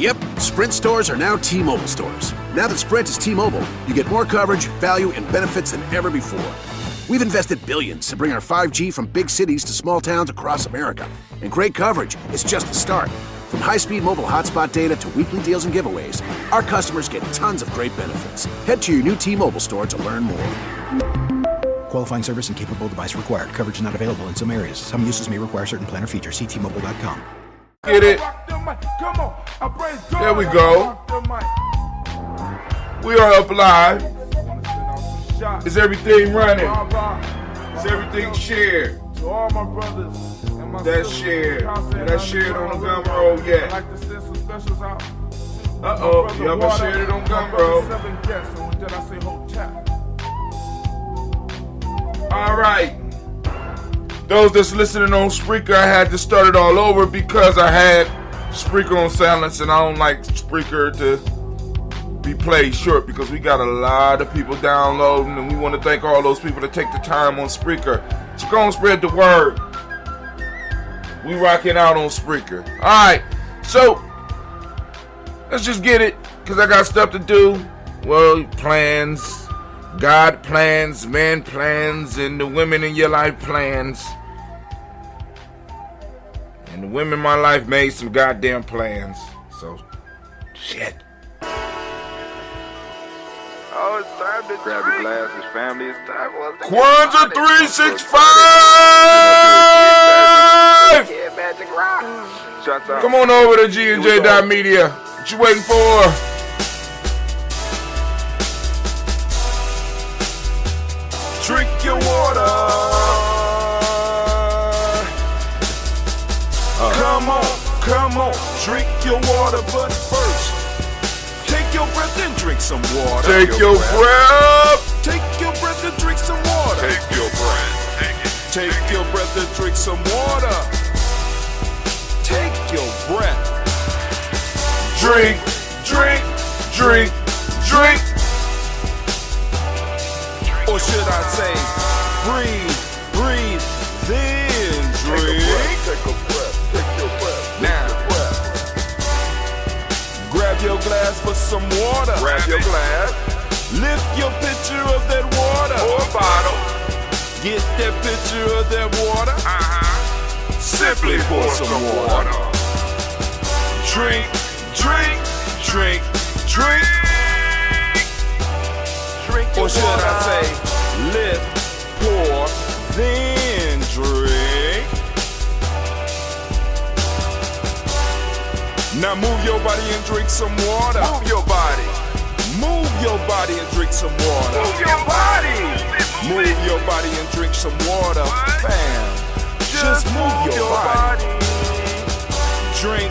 Yep, Sprint stores are now T-Mobile stores. Now that Sprint is T-Mobile, you get more coverage, value, and benefits than ever before. We've invested billions to bring our 5G from big cities to small towns across America. And great coverage is just the start. From high-speed mobile hotspot data to weekly deals and giveaways, our customers get tons of great benefits. Head to your new T-Mobile store to learn more. Qualifying service and capable device required. Coverage not available in some areas. Some uses may require certain plan or features. See T-Mobile.com. Get it? There we go. We are up live. Is everything running? Is everything shared? That's shared. That's shared on the Gumroad yet. Uh-oh, y'all been shared it on Gumroad. All right. Those that's listening on Spreaker, I had to start it all over because I had Spreaker on silence, and I don't like Spreaker to be played short because we got a lot of people downloading, and we want to thank all those people that take the time on Spreaker. So go and spread the word. We rocking out on Spreaker. All right, so let's just get it because I got stuff to do. Well, plans, God plans, man plans, and the women in your life plans. And the women in my life made some goddamn plans. So, shit. Oh, it's time to grab your glasses, family. It's time for us to Kwanzaa 365! Come on over to G&J.media. What you waiting for? Drink your water. Come on, drink your water, but first, take your breath and drink some water. Take your breath. Take your breath and drink some water. Take your breath. Take your breath and drink some water. Take your breath. Drink, drink, drink, drink. Or should I say, breathe, breathe, then drink. Take a breath, take your breath. Now, grab your glass for some water. Grab your glass. Lift your pitcher of that water. Or bottle. Get that pitcher of that water. Simply pour some water. Drink, drink, drink, drink. Or should I say, lift, pour, then drink. Now move your body and drink some water. Move your body. Move your body and drink some water. Move your body. Move your body and drink some water. Bam. Just move your body. Drink,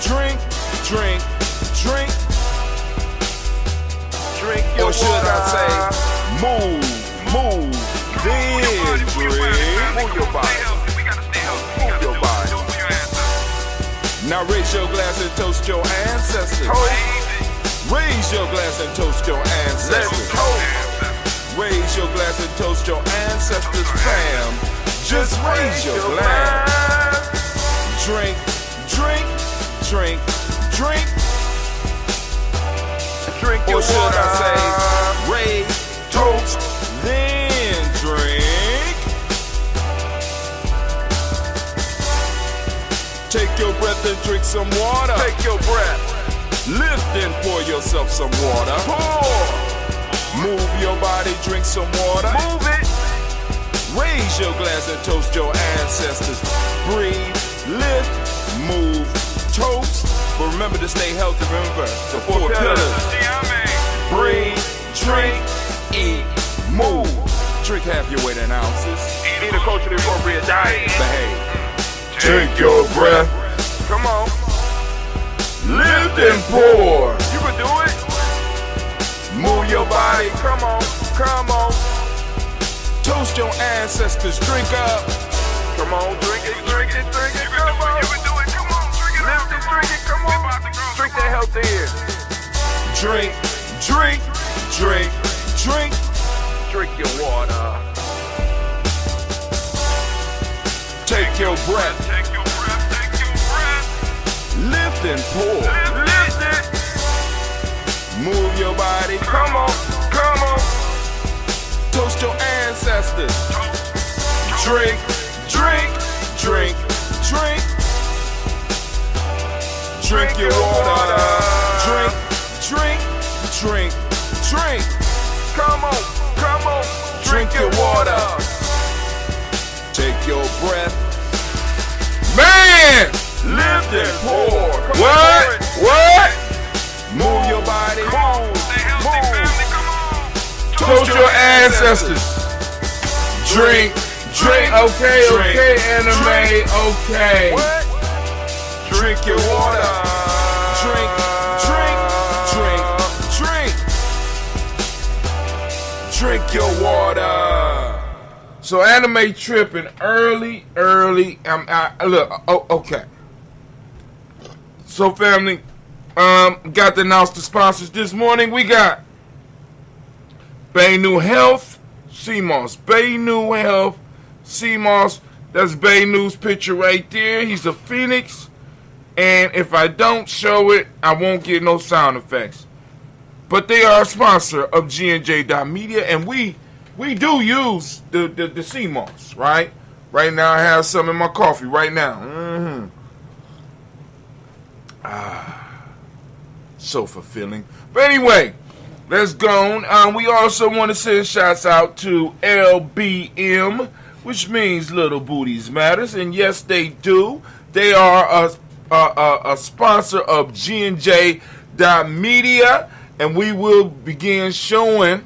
drink, drink, drink. Drink your or should water. I say, move, then drink. Move your body. Move your body. Now raise your glass and toast your ancestors. Raise your glass and toast your ancestors. Raise your glass and toast your ancestors, fam. Just raise your glass. Drink, drink, drink, drink. Drink your or should water. I say, raise, toast, then drink. Take your breath and drink some water. Take your breath. Lift and pour yourself some water. Pour. Move your body, drink some water. Move it. Raise your glass and toast your ancestors. Breathe, lift, move, toast. But remember to stay healthy. Remember the four pillars. Breathe, drink, eat, move. Drink half your weight in ounces. Eat a culturally appropriate diet. Behave. Take your breath. Come on. Lift and pour. You can do it. Move your body. Come on. Come on. Toast your ancestors. Drink up. Come on. Drink it. Drink it. Drink it. Come on. You can do it. Come on. Drink it. Lift and drink it. Come on. Drink that healthy air. Drink. Drink. Drink. Drink. Drink your water. Take your breath. Take your breath. Take your breath. Lift and pour. Lift Drink, drink, drink, drink. Drink your water. Drink, drink, drink, drink. Come on, come on. Drink your water. Take your breath. Man! Lift and pour. What? What? Move your body. Stay healthy, family. Come on. Toast your ancestors. Drink, drink. Okay, okay, anime. Okay. What? Drink your water. Drink, drink, drink, drink. Drink your water. So anime tripping early. Look, okay. So family, got to announce the sponsors this morning. We got Baynu Health, CMOS. Baynu Health, CMOS. That's Baynu's picture right there. He's a phoenix. And if I don't show it, I won't get no sound effects. But they are a sponsor of GNJ.media, and we do use the CMOS, right? Right now I have some in my coffee right now. So fulfilling. But anyway, let's go on. We also want to send shouts out to LBM, which means Little Booties Matters, and yes, they do. They are a sponsor of GNJ.media, and we will begin showing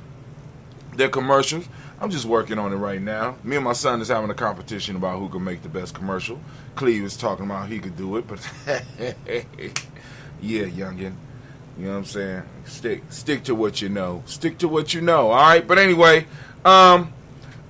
their commercials. I'm just working on it right now. Me and my son is having a competition about who can make the best commercial. Cleve is talking about he could do it, but yeah, youngin. You know what I'm saying? Stick to what you know. Stick to what you know, all right? But anyway, the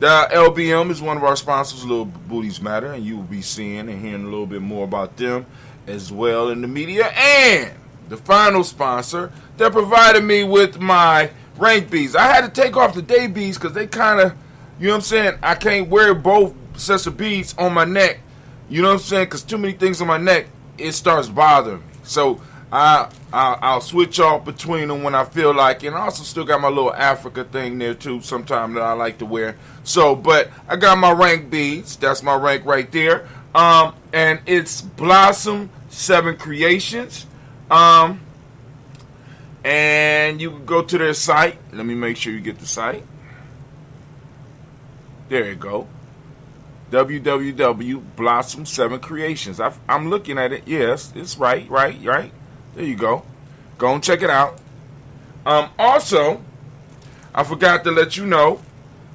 LBM is one of our sponsors, Little Booties Matter, and you will be seeing and hearing a little bit more about them as well in the media. And the final sponsor that provided me with my rank beads. I had to take off the day beads because they kind of, you know what I'm saying, I can't wear both sets of beads on my neck. You know what I'm saying? Because too many things on my neck, it starts bothering me. So I'll switch off between them when I feel like it. And I also still got my little Africa thing there too sometimes that I like to wear. So, but I got my rank beads. That's my rank right there. And it's Blossom 7 Creations. And you can go to their site. Let me make sure you get the site. There you go. www.blossom7 creations. I'm looking at it. Yes, it's right. There you go. Go and check it out. Also, I forgot to let you know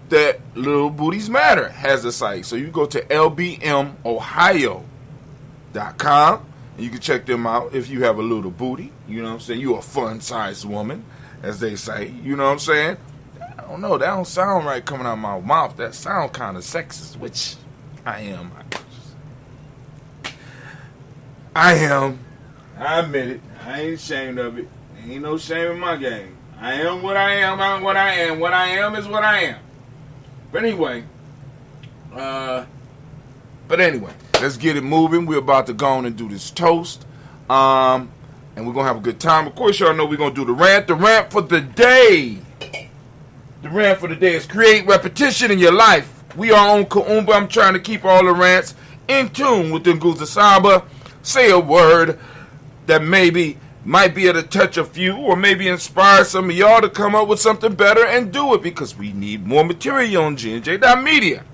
that Little Booties Matter has a site. So you go to lbmohio.com. And you can check them out if you have a little booty. You know what I'm saying? You're a fun-sized woman, as they say. You know what I'm saying? I don't know. That don't sound right coming out of my mouth. That sound kind of sexist, which I am. I admit it. I ain't ashamed of it. Ain't no shame in my game. I am what I am. I'm what I am. What I am is what I am. But anyway, let's get it moving. We're about to go on and do this toast. And we're going to have a good time. Of course, y'all know we're going to do the rant. The rant for the day. The rant for the day is create repetition in your life. We are on Kuumba. I'm trying to keep all the rants in tune with the Nguza Saba. Say a word that might be able to touch a few or maybe inspire some of y'all to come up with something better and do it because we need more material on GNJ.media.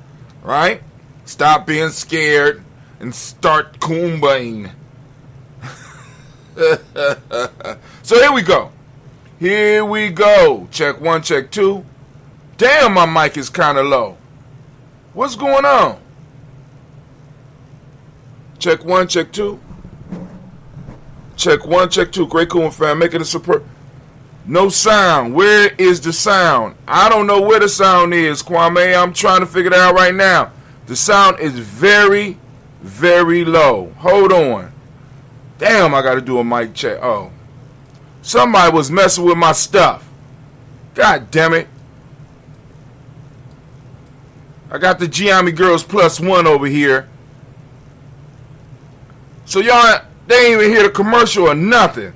Right? Stop being scared and start Kuumbaing. So here we go. Here we go. Check 1, check 2. Damn, my mic is kind of low. What's going on? Check 1, check 2. Check 1, check 2. Great cool fan. Making a superb. No sound. Where is the sound? I don't know where the sound is, Kwame. I'm trying to figure it out right now. The sound is very, very low. Hold on. Damn, I got to do a mic check. Oh. Somebody was messing with my stuff. God damn it. I got the Giami Girls +1 over here. So y'all, they ain't even hear the commercial or nothing.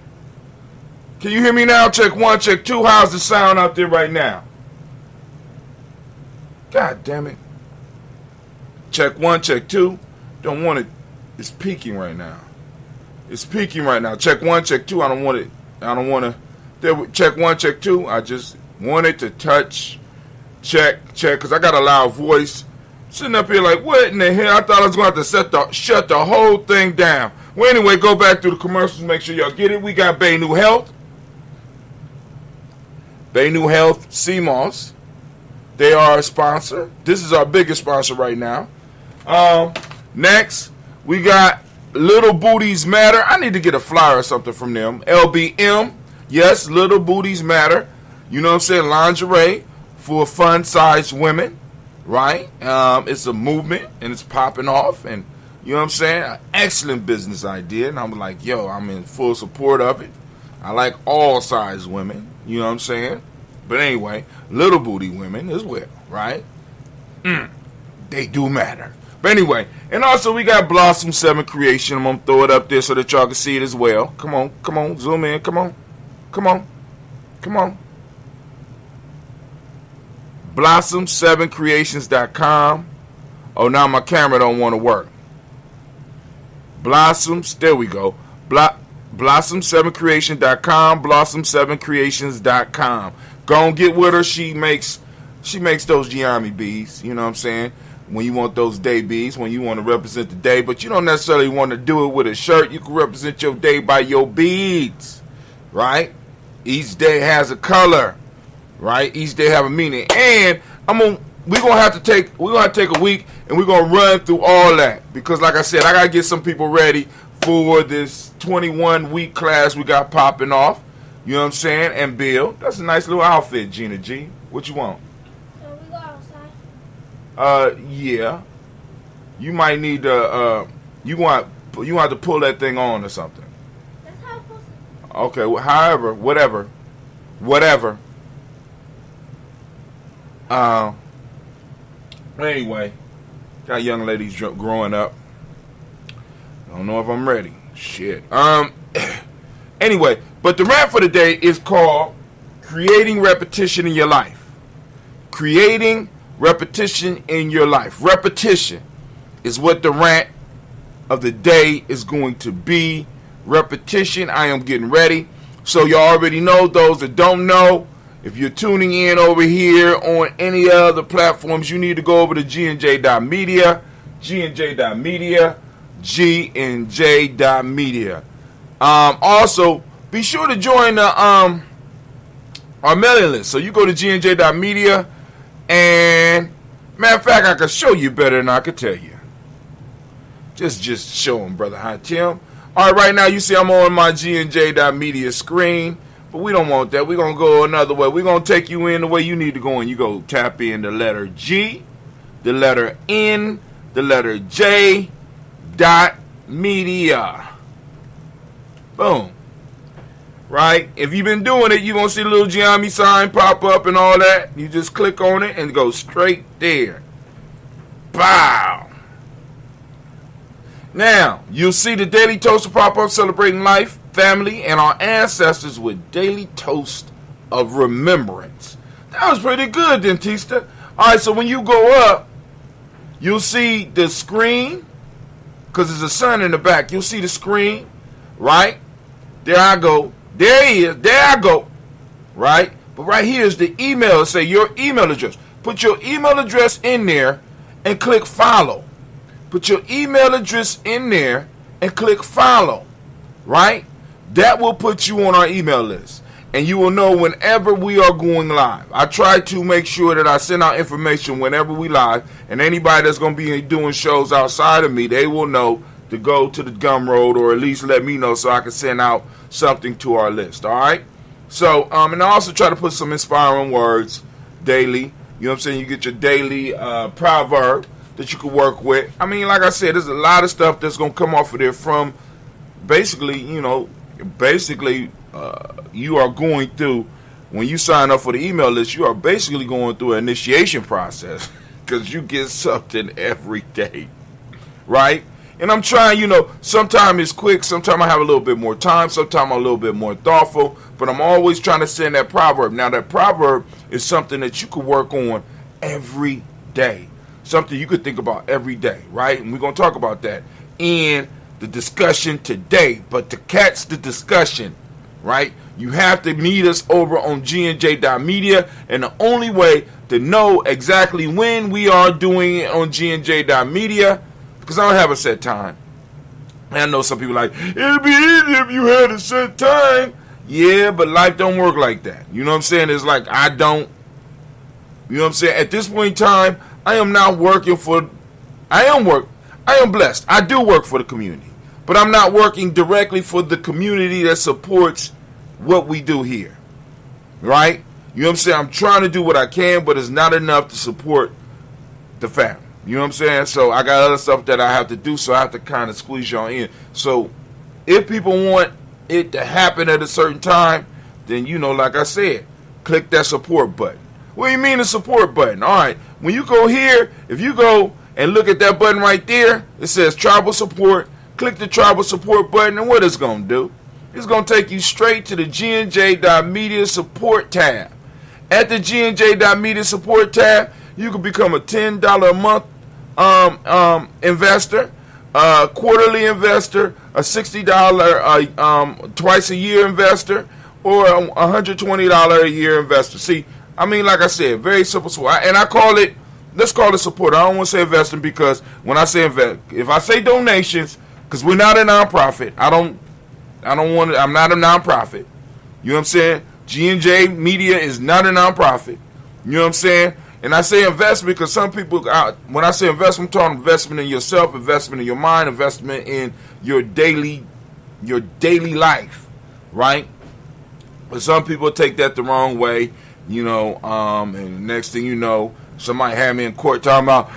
Can you hear me now? Check 1, check 2. How's the sound out there right now? God damn it. Check 1, check 2. Don't want it. It's peaking right now. It's peaking right now. Check 1, check 2. I don't want it. I don't want to. Check 1, check 2. I just wanted to touch. Check. Because I got a loud voice. Sitting up here like, what in the hell? I thought I was going to have to shut the whole thing down. Well, anyway, go back through the commercials. Make sure y'all get it. We got Bay New Health. Bay New Health, CMOS. They are a sponsor. This is our biggest sponsor right now. Next, we got Little Booties Matter. I need to get a flyer or something from them. LBM. Yes, Little Booties Matter. You know what I'm saying? Lingerie for fun-sized women. Right? It's a movement, and it's popping off, and you know what I'm saying? An excellent business idea, and I'm like, yo, I'm in full support of it. I like all size women, you know what I'm saying? But anyway, little booty women as well, right? They do matter. But anyway, and also we got Blossom 7 Creation. I'm going to throw it up there so that y'all can see it as well. Come on, zoom in, come on. Blossom7creations.com. Oh, now my camera don't want to work. There we go. Blossom7creation.com. Blossom7creations.com. Go and get with her. She makes those Giami beads. You know what I'm saying? When you want those day beads, when you want to represent the day, but you don't necessarily want to do it with a shirt. You can represent your day by your beads, right? Each day has a color. Right, each day have a meaning, and we're gonna have to take a week, and we're gonna run through all that because, like I said, I gotta get some people ready for this 21-week class we got popping off. You know what I'm saying? And Bill, that's a nice little outfit, Gina G. What you want? Can we go outside? Yeah. You might need to. You want to pull that thing on or something. That's how it's supposed to. Okay. Well, however, whatever. Anyway, got young ladies growing up. I don't know if I'm ready. Shit. Anyway, but the rant for the day is called Creating Repetition in Your Life. Creating repetition in your life. Repetition is what the rant of the day is going to be. Repetition. I am getting ready. So you already know, those that don't know, if you're tuning in over here on any other platforms, you need to go over to gnj.media, gnj.media. Also, be sure to join our mailing list. So you go to gnj.media, and matter of fact, I can show you better than I could tell you. Just show them, brother. Hi, Tim. All right, right now you see I'm on my gnj.media screen. But we don't want that. We're going to go another way. We're going to take you in the way you need to go in. You go tap in the letter G, the letter N, the letter J, .media. Boom. Right? If you've been doing it, you're going to see the little Giami sign pop up and all that. You just click on it and go straight there. Bow. Now, you'll see the Daily Toaster pop up celebrating life, family, and our ancestors with daily toast of remembrance. That was pretty good, Dentista. All right, so when you go up, you'll see the screen, because there's a sun in the back. You'll see the screen, right? There I go. There he is. There I go. Right? But right here is the email. Say your email address. Put your email address in there and click follow. Put your email address in there and click follow. Right? That will put you on our email list. And you will know whenever we are going live. I try to make sure that I send out information whenever we live. And anybody that's going to be doing shows outside of me, they will know to go to the Gumroad, or at least let me know so I can send out something to our list. All right? So, and I also try to put some inspiring words daily. You know what I'm saying? You get your daily proverb that you can work with. I mean, like I said, there's a lot of stuff that's going to come off of there from basically, you are going through, when you sign up for the email list, you are basically going through an initiation process because you get something every day, right? And I'm trying, sometimes it's quick, sometimes I have a little bit more time, sometimes I'm a little bit more thoughtful, but I'm always trying to send that proverb. Now, that proverb is something that you can work on every day. something you could think about every day, right? And we're going to talk about that in the discussion today. But to catch the discussion, right, you have to meet us over on gnj.media, and the only way to know exactly when we are doing it on gnj.media, because I don't have a set time. And I know some people are like, it'd be easy if you had a set time. Yeah, but life don't work like that. You know what I'm saying? It's like I don't, you know what I'm saying? At this point in time, I am not working for, I am blessed. I do work for the community, but I'm not working directly for the community that supports what we do here, right? You know what I'm saying? I'm trying to do what I can, but it's not enough to support the family. You know what I'm saying? So I got other stuff that I have to do, so I have to kind of squeeze y'all in. So if people want it to happen at a certain time, then, you know, like I said, click that support button. What do you mean the support button? All right, when you go here, if you go and look at that button right there, it says tribal support. Click the tribal support button, and what it's going to do, it's going to take you straight to the gnj.media support tab. At the gnj.media support tab, you can become a $10 a month investor, a quarterly investor, a $60 twice a year investor, or a $120 a year investor. See, I mean, like I said, very simple. And I call it, let's call it support. I don't want to say investing, because when I say invest, if I say donations, because we're not a nonprofit, I'm not a nonprofit. You know what I'm saying? G&J Media is not a nonprofit. You know what I'm saying? And I say investment because some people, when I say investment, I'm talking investment in yourself, investment in your mind, investment in your daily life, right? But some people take that the wrong way, you know, and the next thing you know, somebody had me in court talking about,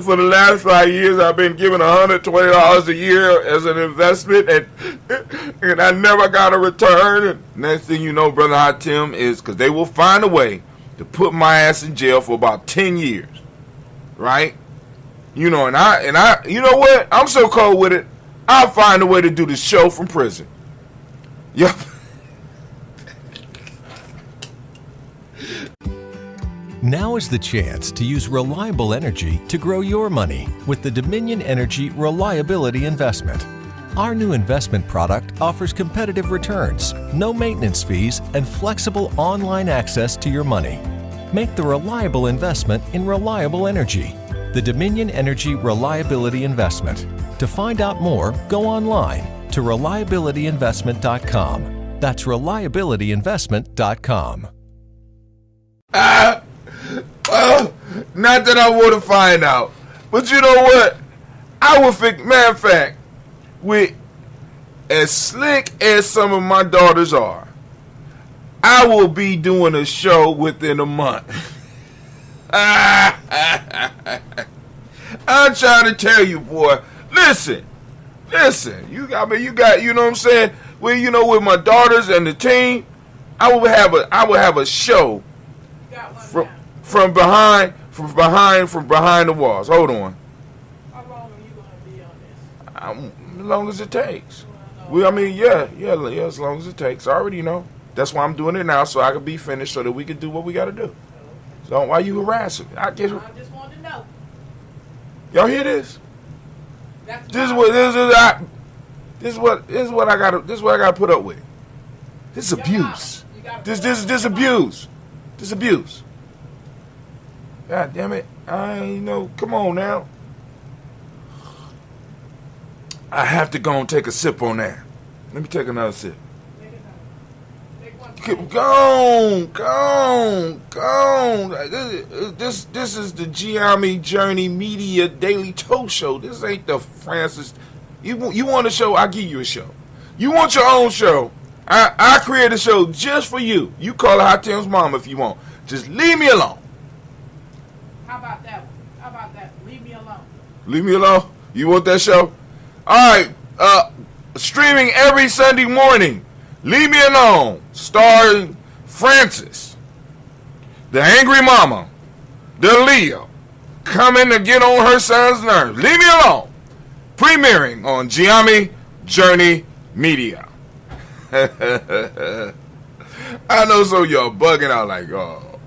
for the last 5 years, I've been given $120 a year as an investment, and I never got a return. And next thing you know, Brother Hot Tim, is because they will find a way to put my ass in jail for about 10 years, right? You know, and I, you know what? I'm so cold with it, I'll find a way to do the show from prison. Yep. Now is the chance to use reliable energy to grow your money with the Dominion Energy Reliability Investment. Our new investment product offers competitive returns, no maintenance fees, and flexible online access to your money. Make the reliable investment in reliable energy. The Dominion Energy Reliability Investment. To find out more, go online to reliabilityinvestment.com. That's reliabilityinvestment.com. Well, not that I want to find out, but you know what? I would think, matter of fact, with as slick as some of my daughters are, I will be doing a show within a month. I'm trying to tell you, boy. Listen. You got, you know what I'm saying? Well, you know, with my daughters and the team, I will have a show from behind the walls. Hold on. How long are you going to be on this? As long as it takes. Well, I mean, yeah, as long as it takes. I already know. That's why I'm doing it now, so I can be finished, so that we can do what we got to do. So why you harassing me? I just wanted to know. Y'all hear this? This is what I gotta put up with. This is abuse. This abuse. This abuse. God damn it. Come on now. I have to go and take a sip on that. Let me take another sip. Go on. This is the Giami Journey Media Daily Toast Show. This ain't the Francis. You want a show? I'll give you a show. You want your own show? I create a show just for you. You call it Hot Tim's mom if you want. Just leave me alone. How about that one? How about that? Leave me alone. Leave me alone? You want that show? All right. Streaming every Sunday morning. Leave Me Alone, starring Francis, the angry mama, the Leo, coming to get on her son's nerves. Leave Me Alone, premiering on Giami Journey Media. I know some of y'all bugging out like, oh,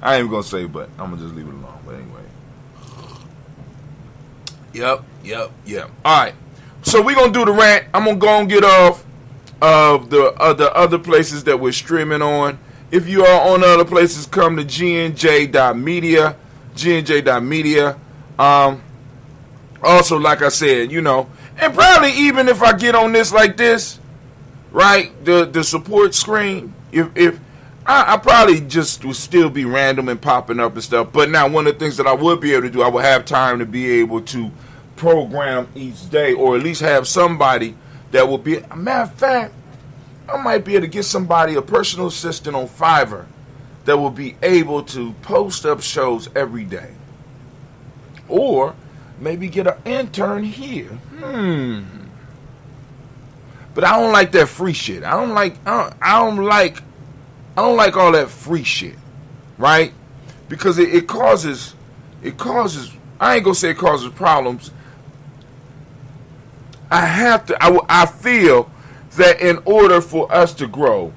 I ain't gonna say, but I'm gonna just leave it alone. But anyway, Yep. All right. So we're going to do the rant. I'm going to go and get off of the other places that we're streaming on. If you are on other places, come to gnj.media. gnj.media. Also, like I said, and probably even if I get on this like this, right, the support screen, if I probably just would still be random and popping up and stuff. But now one of the things that I would be able to do, I would have time to be able to program each day, or at least have somebody that will be, a matter of fact, I might be able to get somebody, a personal assistant on Fiverr, that will be able to post up shows every day. Or maybe get an intern here. But I don't like that free shit. I don't like all that free shit, right? Because it causes, I ain't gonna say it causes problems. I feel that in order for us to grow,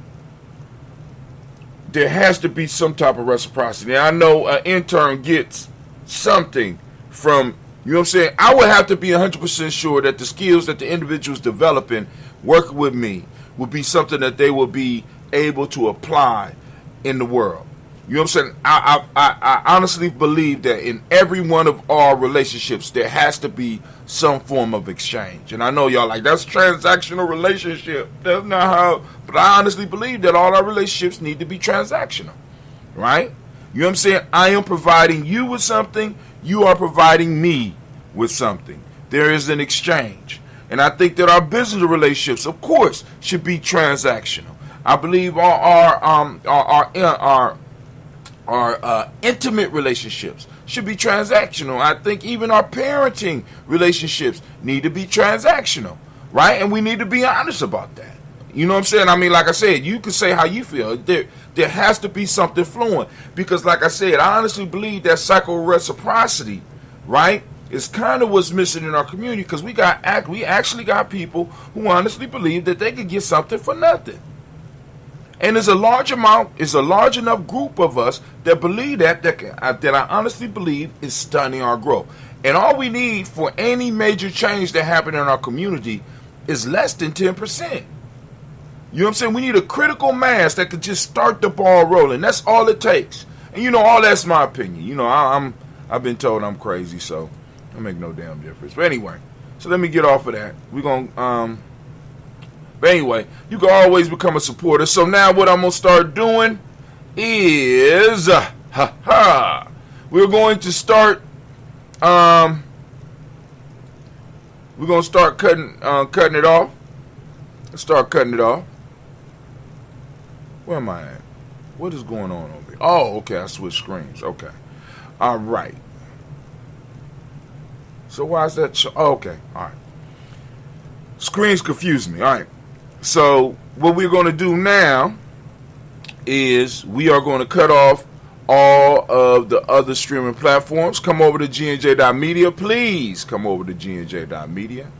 there has to be some type of reciprocity. And I know an intern gets something from, you know what I'm saying? I would have to be 100% sure that the skills that the individual's developing working with me will be something that they will be able to apply in the world. You know what I'm saying? I honestly believe that in every one of our relationships, there has to be some form of exchange. And I know y'all like, that's a transactional relationship. That's not how, but I honestly believe that all our relationships need to be transactional, right? You know what I'm saying? I am providing you with something. You are providing me with something. There is an exchange. And I think that our business relationships, of course, should be transactional. I believe our intimate relationships should be transactional. I think even our parenting relationships need to be transactional, right? And we need to be honest about that. You know what I'm saying? I mean, like I said, you can say how you feel. There has to be something flowing. Because like I said, I honestly believe that psycho-reciprocity, right, is kind of what's missing in our community. Because we actually got people who honestly believe that they could get something for nothing. And there's a large enough group of us that believe that I honestly believe is stunning our growth. And all we need for any major change that happen in our community is less than 10%. You know what I'm saying? We need a critical mass that could just start the ball rolling. That's all it takes. And all that's my opinion. I've been told I'm crazy, so it make no damn difference. But anyway, so let me get off of that. We're gonna But anyway, you can always become a supporter. So now what I'm going to start doing is, we're going to start, we're going to start cutting it off. Let's start cutting it off. Where am I at? What is going on over here? Oh, okay, I switched screens. Okay. All right. So why is that? Okay, all right. Screens confuse me. All right. So what we're going to do now is we are going to cut off all of the other streaming platforms. Come over to gnj.media. Please come over to gnj.media.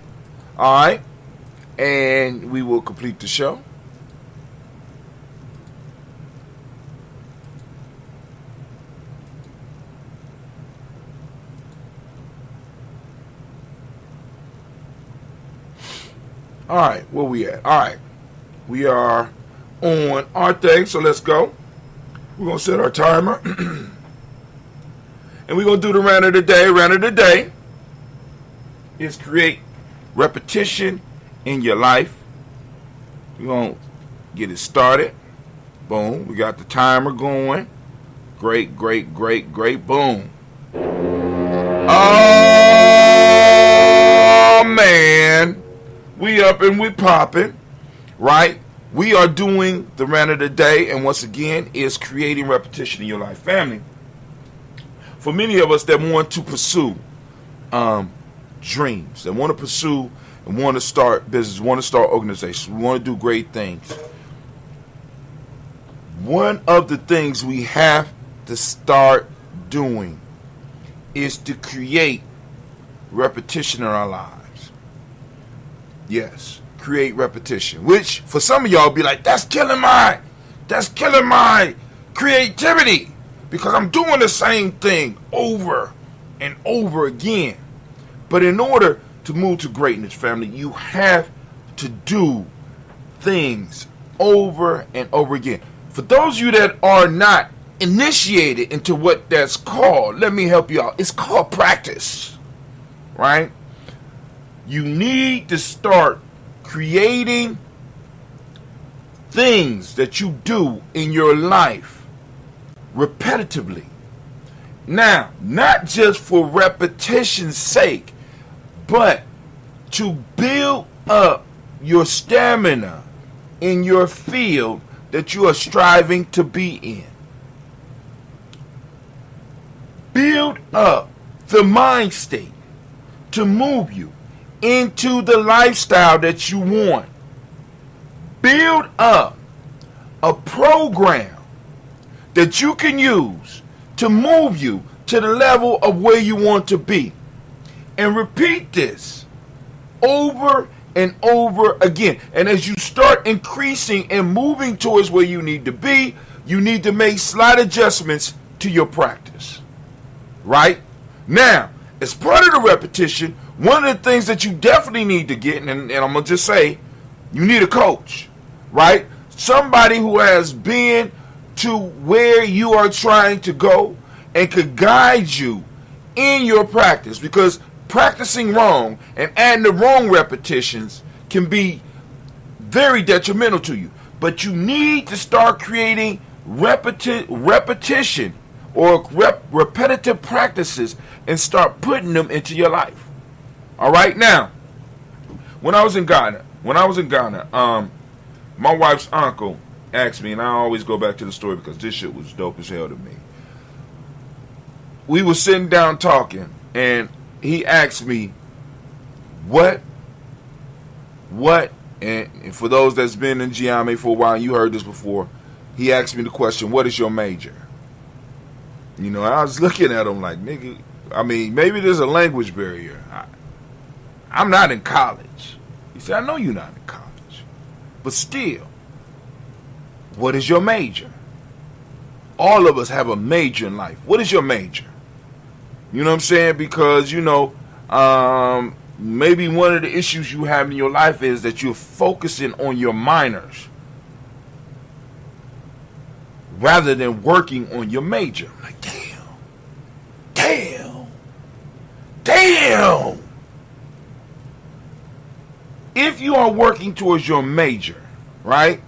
All right. And we will complete the show. All right, where we at? All right, we are on our thing, so let's go. We're going to set our timer. And we're going to do the rant of the day. Rant of the day is create repetition in your life. We're going to get it started. Boom. We got the timer going. Great. Boom. Oh, man. We up and we popping, right? We are doing the rant of the day, and once again, is creating repetition in your life. Family, for many of us that want to pursue dreams, that want to pursue and want to start business, want to start organizations, we want to do great things. One of the things we have to start doing is to create repetition in our lives. Yes, create repetition. Which for some of y'all be like, that's killing my creativity, because I'm doing the same thing over and over again. But in order to move to greatness, family, you have to do things over and over again. For those of you that are not initiated into what that's called, let me help you out. It's called practice, right? You need to start creating things that you do in your life repetitively. Now, not just for repetition's sake, but to build up your stamina in your field that you are striving to be in. Build up the mind state to move you into the lifestyle that you want. Build up a program that you can use to move you to the level of where you want to be. And repeat this over and over again. And as you start increasing and moving towards where you need to be, you need to make slight adjustments to your practice. Right? Now, as part of the repetition, one of the things that you definitely need to get, and I'm going to just say, you need a coach. Right? Somebody who has been to where you are trying to go and could guide you in your practice, because practicing wrong and adding the wrong repetitions can be very detrimental to you. But you need to start creating repetition or repetitive practices and start putting them into your life. All right, now, when I was in Ghana, my wife's uncle asked me, and I always go back to the story because this shit was dope as hell to me. We were sitting down talking, and he asked me, what, and for those that's been in Giame for a while, you heard this before, he asked me the question, what is your major? You know, I was looking at him like, nigga, I mean, maybe there's a language barrier. I'm not in college. He said, I know you're not in college. But still, what is your major? All of us have a major in life. What is your major? You know what I'm saying? Because, you know, maybe one of the issues you have in your life is that you're focusing on your minors rather than working on your major. I'm like, damn. If you are working towards your major, right?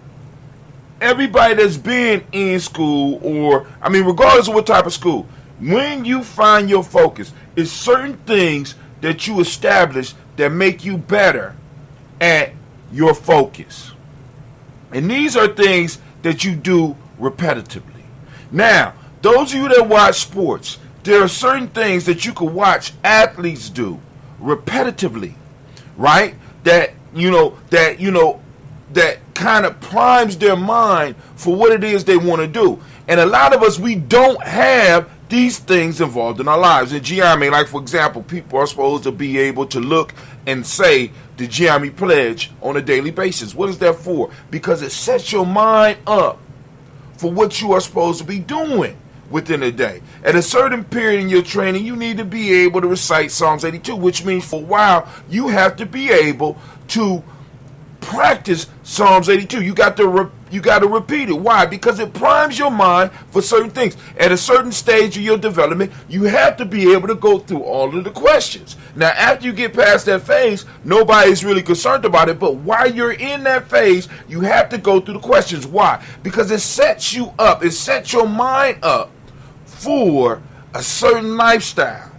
Everybody that's been in school, or, I mean, regardless of what type of school, when you find your focus, it's certain things that you establish that make you better at your focus. And these are things that you do repetitively. Now, those of you that watch sports, there are certain things that you can watch athletes do repetitively, right? That kind of primes their mind for what it is they want to do. And a lot of us, we don't have these things involved in our lives. In Giame, like for example, people are supposed to be able to look and say the Giame Pledge on a daily basis. What is that for? Because it sets your mind up for what you are supposed to be doing within a day. At a certain period in your training, you need to be able to recite Psalms 82, which means for a while, you have to be able to practice Psalms 82. You got to repeat it. Why? Because it primes your mind for certain things. At a certain stage of your development, you have to be able to go through all of the questions. Now, after you get past that phase, nobody's really concerned about it. But while you're in that phase, you have to go through the questions. Why? Because it sets you up. It sets your mind up for a certain lifestyle,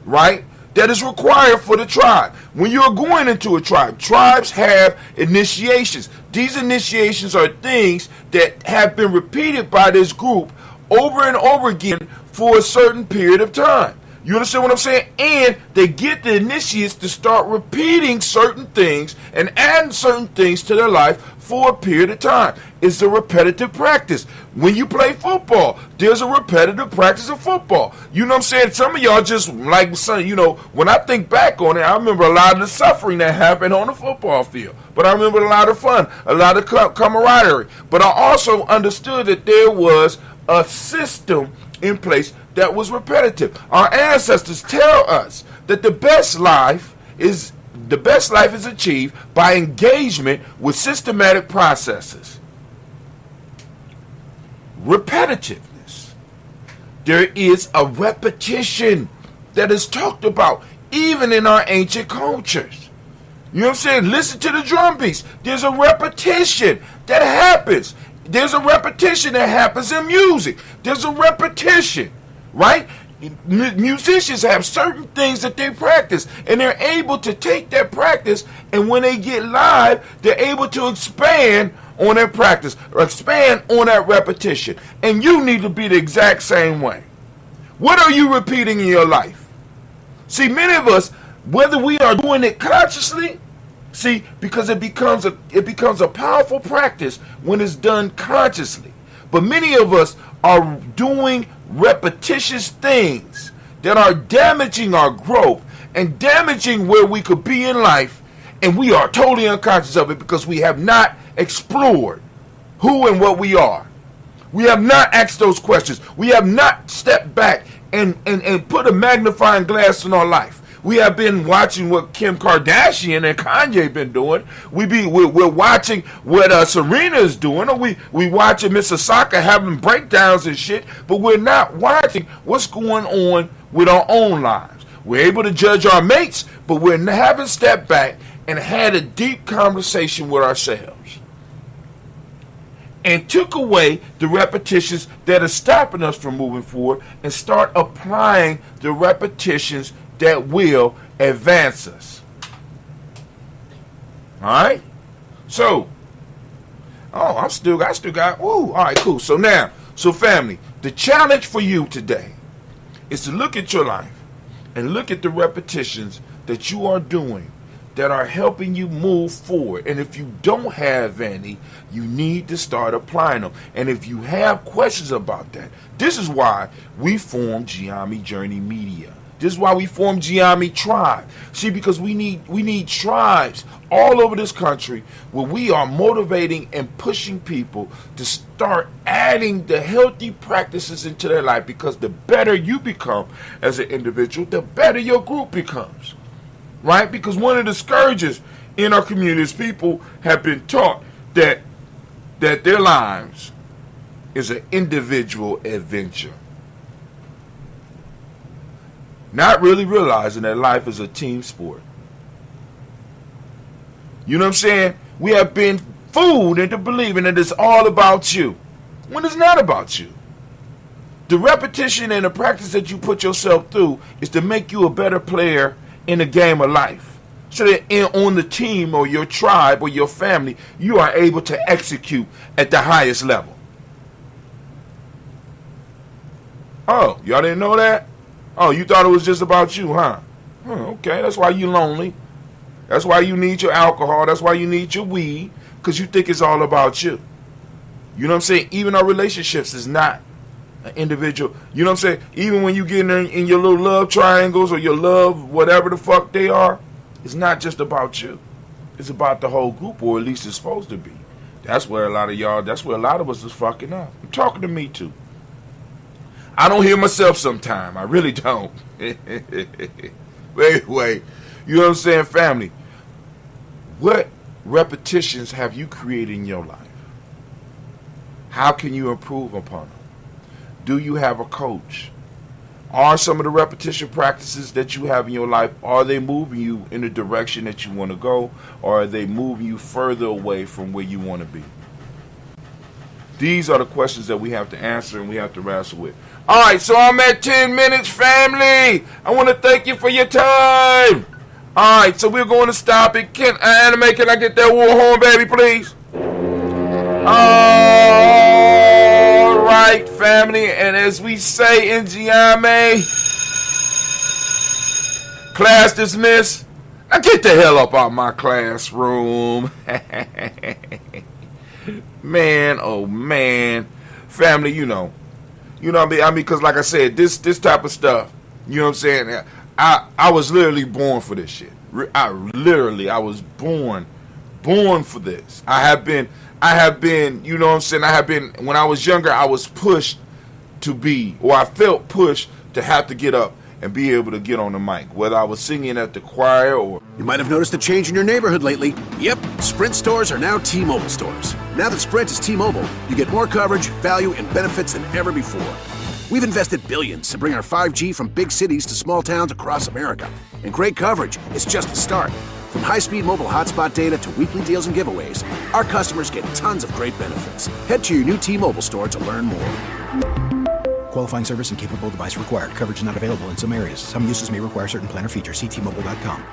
right? That is required for the tribe. When you're going into a tribe, tribes have initiations. These initiations are things that have been repeated by this group over and over again for a certain period of time. You understand what I'm saying? And they get the initiates to start repeating certain things and adding certain things to their life for a period of time. It's a repetitive practice. When you play football, there's a repetitive practice of football. You know what I'm saying? Some of y'all just like, you know, when I think back on it, I remember a lot of the suffering that happened on the football field. But I remember a lot of fun, a lot of camaraderie. But I also understood that there was a system in place that was repetitive. Our ancestors tell us that the best life is achieved by engagement with systematic processes. Repetitiveness. There is a repetition that is talked about even in our ancient cultures. You know what I'm saying? Listen to the drum beats. There's a repetition that happens. There's a repetition that happens in music. There's a repetition, right? Musicians have certain things that they practice, and they're able to take that practice, and when they get live, they're able to expand on their practice or expand on that repetition. And you need to be the exact same way. What are you repeating in your life? See, many of us, whether we are doing it consciously, because it becomes a powerful practice when it's done consciously. But many of us are doing repetitious things that are damaging our growth and damaging where we could be in life, and we are totally unconscious of it because we have not explored who and what we are. We have not asked those questions. We have not stepped back and put a magnifying glass in our life. We have been watching what Kim Kardashian and Kanye been doing. We're watching what Serena is doing, or we watching Miss Osaka having breakdowns and shit. But we're not watching what's going on with our own lives. We're able to judge our mates, but we haven't stepped back and had a deep conversation with ourselves and took away the repetitions that are stopping us from moving forward and start applying the repetitions that will advance us. All right? So, I still got, all right, cool. So family, the challenge for you today is to look at your life and look at the repetitions that you are doing that are helping you move forward. And if you don't have any, you need to start applying them. And if you have questions about that, this is why we formed Giami Journey Media. This is why we formed Giami Tribe. See, because we need tribes all over this country where we are motivating and pushing people to start adding the healthy practices into their life, because the better you become as an individual, the better your group becomes. Right? Because one of the scourges in our community is people have been taught that their lives is an individual adventure, not really realizing that life is a team sport. You know what I'm saying? We have been fooled into believing that it's all about you, when it's not about you. The repetition and the practice that you put yourself through is to make you a better player in the game of life, so that on the team or your tribe or your family, you are able to execute at the highest level. Oh, y'all didn't know that? Oh, you thought it was just about you, huh? Okay, that's why you lonely. That's why you need your alcohol. That's why you need your weed, because you think it's all about you. You know what I'm saying? Even our relationships is not an individual. You know what I'm saying? Even when you get in your little love triangles or your love, whatever the fuck they are, it's not just about you. It's about the whole group, or at least it's supposed to be. That's where a lot of us is fucking up. I'm talking to me too. I don't hear myself sometime. I really don't. Wait. You know what I'm saying, family? What repetitions have you created in your life? How can you improve upon them? Do you have a coach? Are some of the repetition practices that you have in your life, are they moving you in the direction that you want to go, or are they moving you further away from where you want to be? These are the questions that we have to answer and we have to wrestle with. All right, so I'm at 10 minutes, family. I want to thank you for your time. All right, so we're going to stop it. Can I get that war horn, baby, please? All right, family, and as we say in Giami, class dismissed. Now get the hell up out my classroom. Man, oh man, family, you know what I mean, because like I said, this type of stuff, you know what I'm saying, I was literally born for this shit. I was born for this. I have been, you know what I'm saying, when I was younger, I was pushed to be, or I felt pushed to have to get up and be able to get on the mic, whether I was singing at the choir or... You might have noticed a change in your neighborhood lately. Yep, Sprint stores are now T-Mobile stores. Now that Sprint is T-Mobile, you get more coverage, value, and benefits than ever before. We've invested billions to bring our 5G from big cities to small towns across America. And great coverage is just the start. From high-speed mobile hotspot data to weekly deals and giveaways, our customers get tons of great benefits. Head to your new T-Mobile store to learn more. Qualifying service and capable device required. Coverage not available in some areas. Some uses may require certain plan or features. See T-Mobile.com.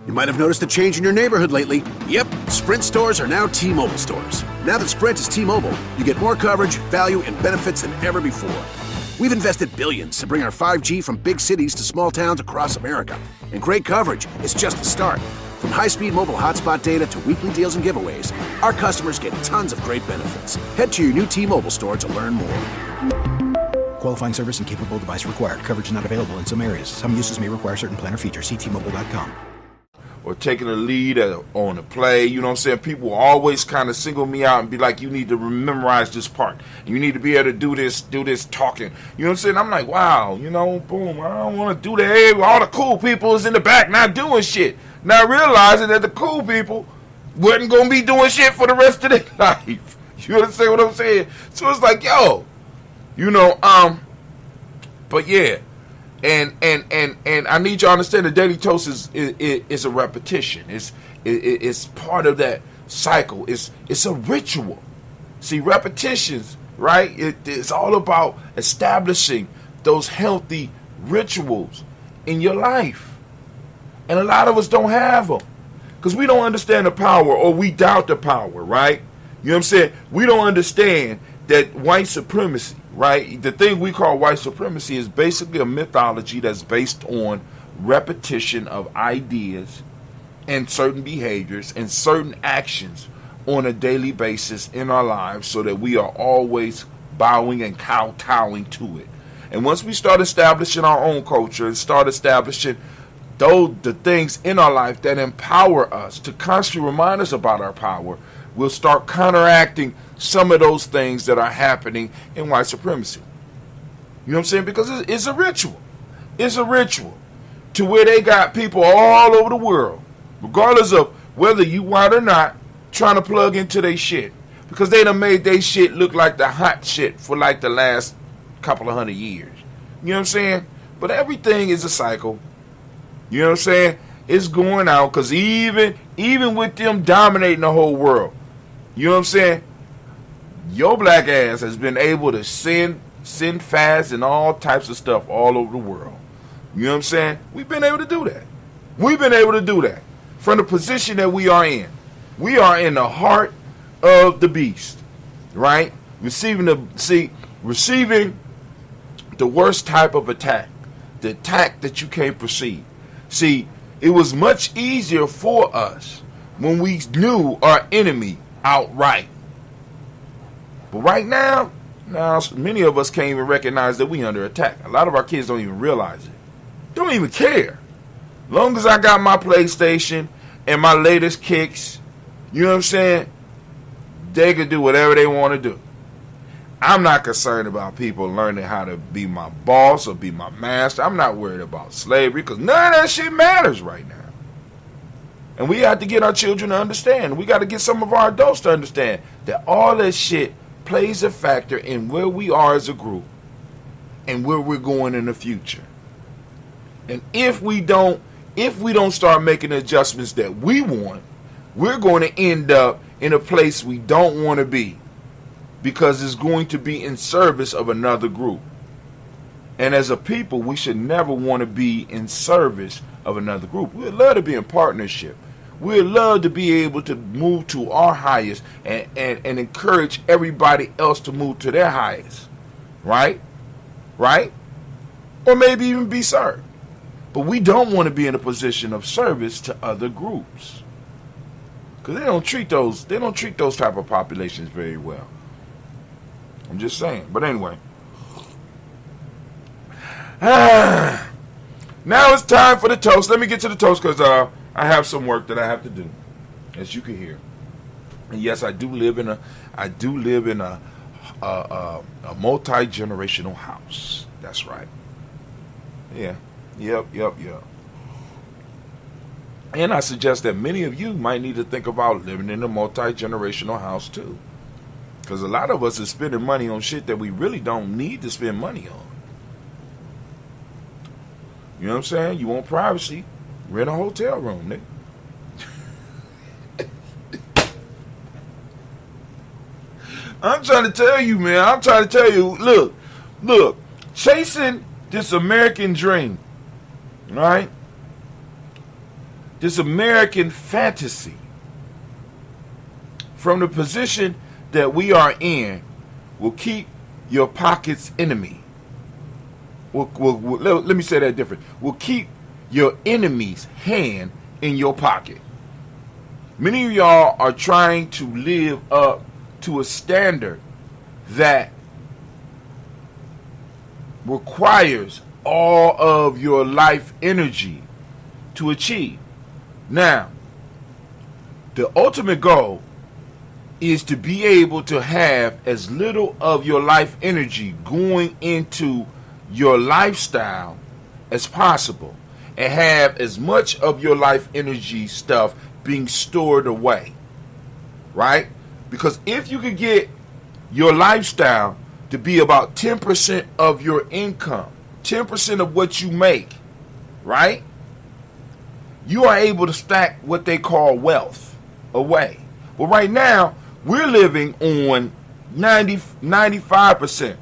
You might have noticed a change in your neighborhood lately. Yep, Sprint stores are now T-Mobile stores. Now that Sprint is T-Mobile, you get more coverage, value, and benefits than ever before. We've invested billions to bring our 5G from big cities to small towns across America. And great coverage is just the start. From high-speed mobile hotspot data to weekly deals and giveaways, our customers get tons of great benefits. Head to your new T-Mobile store to learn more. Qualifying service and capable device required. Coverage not available in some areas. Some uses may require certain plan or features. See T-Mobile.com. Or taking a lead on a play, you know what I'm saying? People always kind of single me out and be like, you need to memorize this part. You need to be able to do this talking. You know what I'm saying? I'm like, wow, you know, boom, I don't want to do that. Hey, all the cool people is in the back not doing shit. Not realizing that the cool people wasn't going to be doing shit for the rest of their life. You understand what I'm saying? So it's like, yo, you know, but yeah. And I need you to understand the daily toast is a repetition. It's part of that cycle. It's a ritual. See, repetitions, right? It's all about establishing those healthy rituals in your life. And a lot of us don't have them because we don't understand the power, or we doubt the power, right? You know what I'm saying? We don't understand that white supremacy, right? The thing we call white supremacy is basically a mythology that's based on repetition of ideas and certain behaviors and certain actions on a daily basis in our lives, so that we are always bowing and kowtowing to it. And once we start establishing our own culture and start establishing the things in our life that empower us, to constantly remind us about our power, we'll start counteracting some of those things that are happening in white supremacy. You know what I'm saying? Because it's a ritual. It's a ritual to where they got people all over the world, regardless of whether you white or not, trying to plug into their shit. Because they done made their shit look like the hot shit for like the last couple of 100 years. You know what I'm saying? But everything is a cycle. You know what I'm saying? It's going out, because even with them dominating the whole world, you know what I'm saying? Your black ass has been able to send fads and all types of stuff all over the world. You know what I'm saying? We've been able to do that. We've been able to do that from the position that we are in. We are in the heart of the beast, right? Receiving the worst type of attack, the attack that you can't perceive. See, it was much easier for us when we knew our enemy outright. But right now, many of us can't even recognize that we under attack. A lot of our kids don't even realize it. Don't even care. Long as I got my PlayStation and my latest kicks, you know what I'm saying? They can do whatever they want to do. I'm not concerned about people learning how to be my boss or be my master. I'm not worried about slavery, because none of that shit matters right now. And we have to get our children to understand. We got to get some of our adults to understand that all that shit plays a factor in where we are as a group and where we're going in the future. And if we don't start making adjustments that we want, we're going to end up in a place we don't want to be, because it's going to be in service of another group. And as a people, we should never want to be in service of another group. We'd love to be in partnership. We'd love to be able to move to our highest and encourage everybody else to move to their highest. Right? Right? Or maybe even be served. But we don't want to be in a position of service to other groups, because they don't treat those type of populations very well. I'm just saying. But anyway. Now it's time for the toast. Let me get to the toast, because I have some work that I have to do, as you can hear. And yes, I do live in a multi-generational house. That's right. Yeah. Yep. And I suggest that many of you might need to think about living in a multi-generational house too. Because a lot of us is spending money on shit that we really don't need to spend money on. You know what I'm saying? You want privacy? Rent a hotel room, nigga. I'm trying to tell you, man. I'm trying to tell you. Look. Chasing this American dream, right? This American fantasy from the position that we are in will keep your pockets enemy. Let me say that different. Will keep your enemy's hand in your pocket. Many of y'all are trying to live up to a standard that requires all of your life energy to achieve. Now, the ultimate goal is to be able to have as little of your life energy going into your lifestyle as possible and have as much of your life energy stuff being stored away, right? Because if you could get your lifestyle to be about 10% of your income, 10% of what you make, right? You are able to stack what they call wealth away. Well, right now, we're living on 95%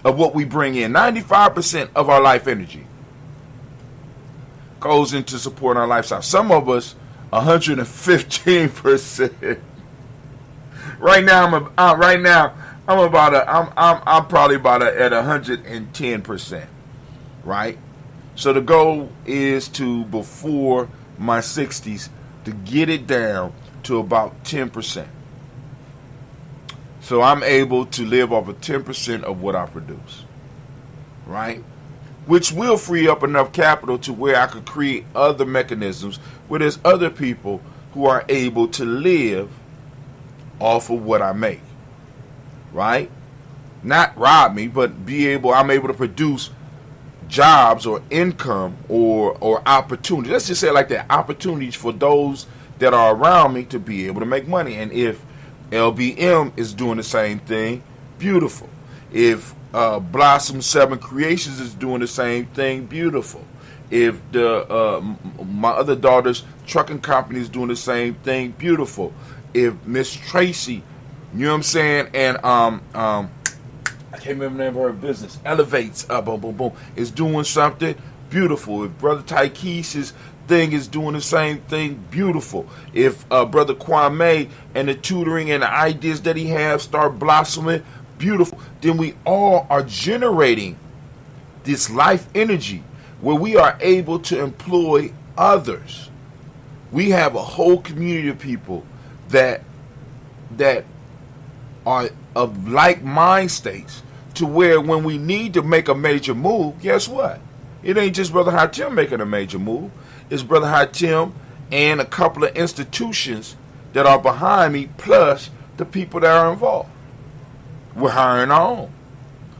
of what we bring in. 95% of our life energy goes into supporting our lifestyle. Some of us, 115%. Right now, I'm probably about at 110%, right? So the goal is to, before my 60s, to get it down to about 10%. So I'm able to live off of 10% of what I produce, right? Which will free up enough capital to where I could create other mechanisms where there's other people who are able to live off of what I make, right? Not rob me, but I'm able to produce jobs or income or opportunities. Let's just say it like that, opportunities for those that are around me to be able to make money. And if LBM is doing the same thing, beautiful. If Blossom 7 Creations is doing the same thing, beautiful. If my other daughter's trucking company is doing the same thing, beautiful. If Miss Tracy, you know what I'm saying, and I can't remember the name of her business, Elevates, boom, boom, boom, is doing something, beautiful. If Brother Tykees's thing is doing the same thing, beautiful. If Brother Kwame and the tutoring and the ideas that he has start blossoming, beautiful. Then we all are generating this life energy where we are able to employ others. We have a whole community of people that are of like mind states, to where when we need to make a major move, guess what? It ain't just Brother Hatim making a major move. It's Brother Hatim and a couple of institutions that are behind me, plus the people that are involved. We're hiring our own.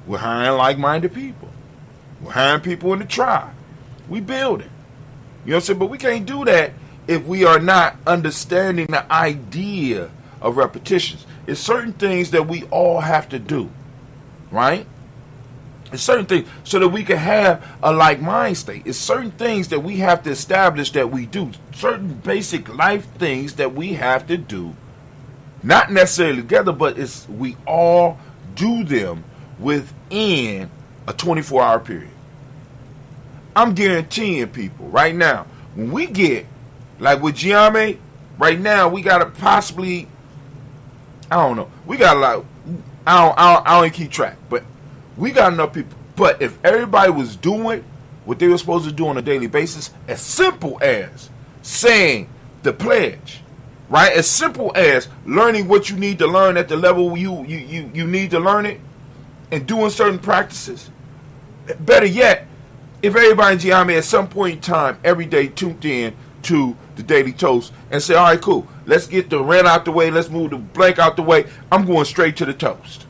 We're hiring like-minded people. We're hiring people in the tribe. We building. You know what I'm saying? But we can't do that if we are not understanding the idea of repetitions. It's certain things that we all have to do, right? It's certain things so that we can have a like mind state. It's certain things that we have to establish that we do. Certain basic life things that we have to do. Not necessarily together, but we all do them within a 24-hour period. I'm guaranteeing people right now, when we get, like with Giame, right now we got to possibly, I don't know, we got like, I don't keep track, but we got enough people. But if everybody was doing what they were supposed to do on a daily basis, as simple as saying the pledge, right? As simple as learning what you need to learn at the level you need to learn it, and doing certain practices. Better yet, if everybody in Giame at some point in time every day tuned in to the Daily Toast and say, all right, cool, let's get the rent out the way, let's move the blank out the way, I'm going straight to the toast.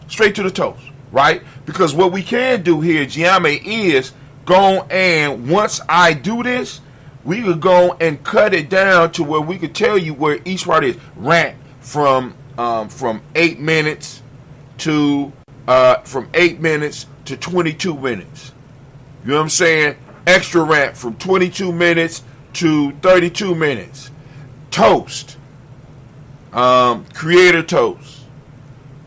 Straight to the toast, right? Because what we can do here at Giame is go and once I do this, we could go and cut it down to where we could tell you where each part is. Rant from 8 minutes to 22 minutes. You know what I'm saying? Extra rant from 22 minutes to 32 minutes. Toast. Creator toast.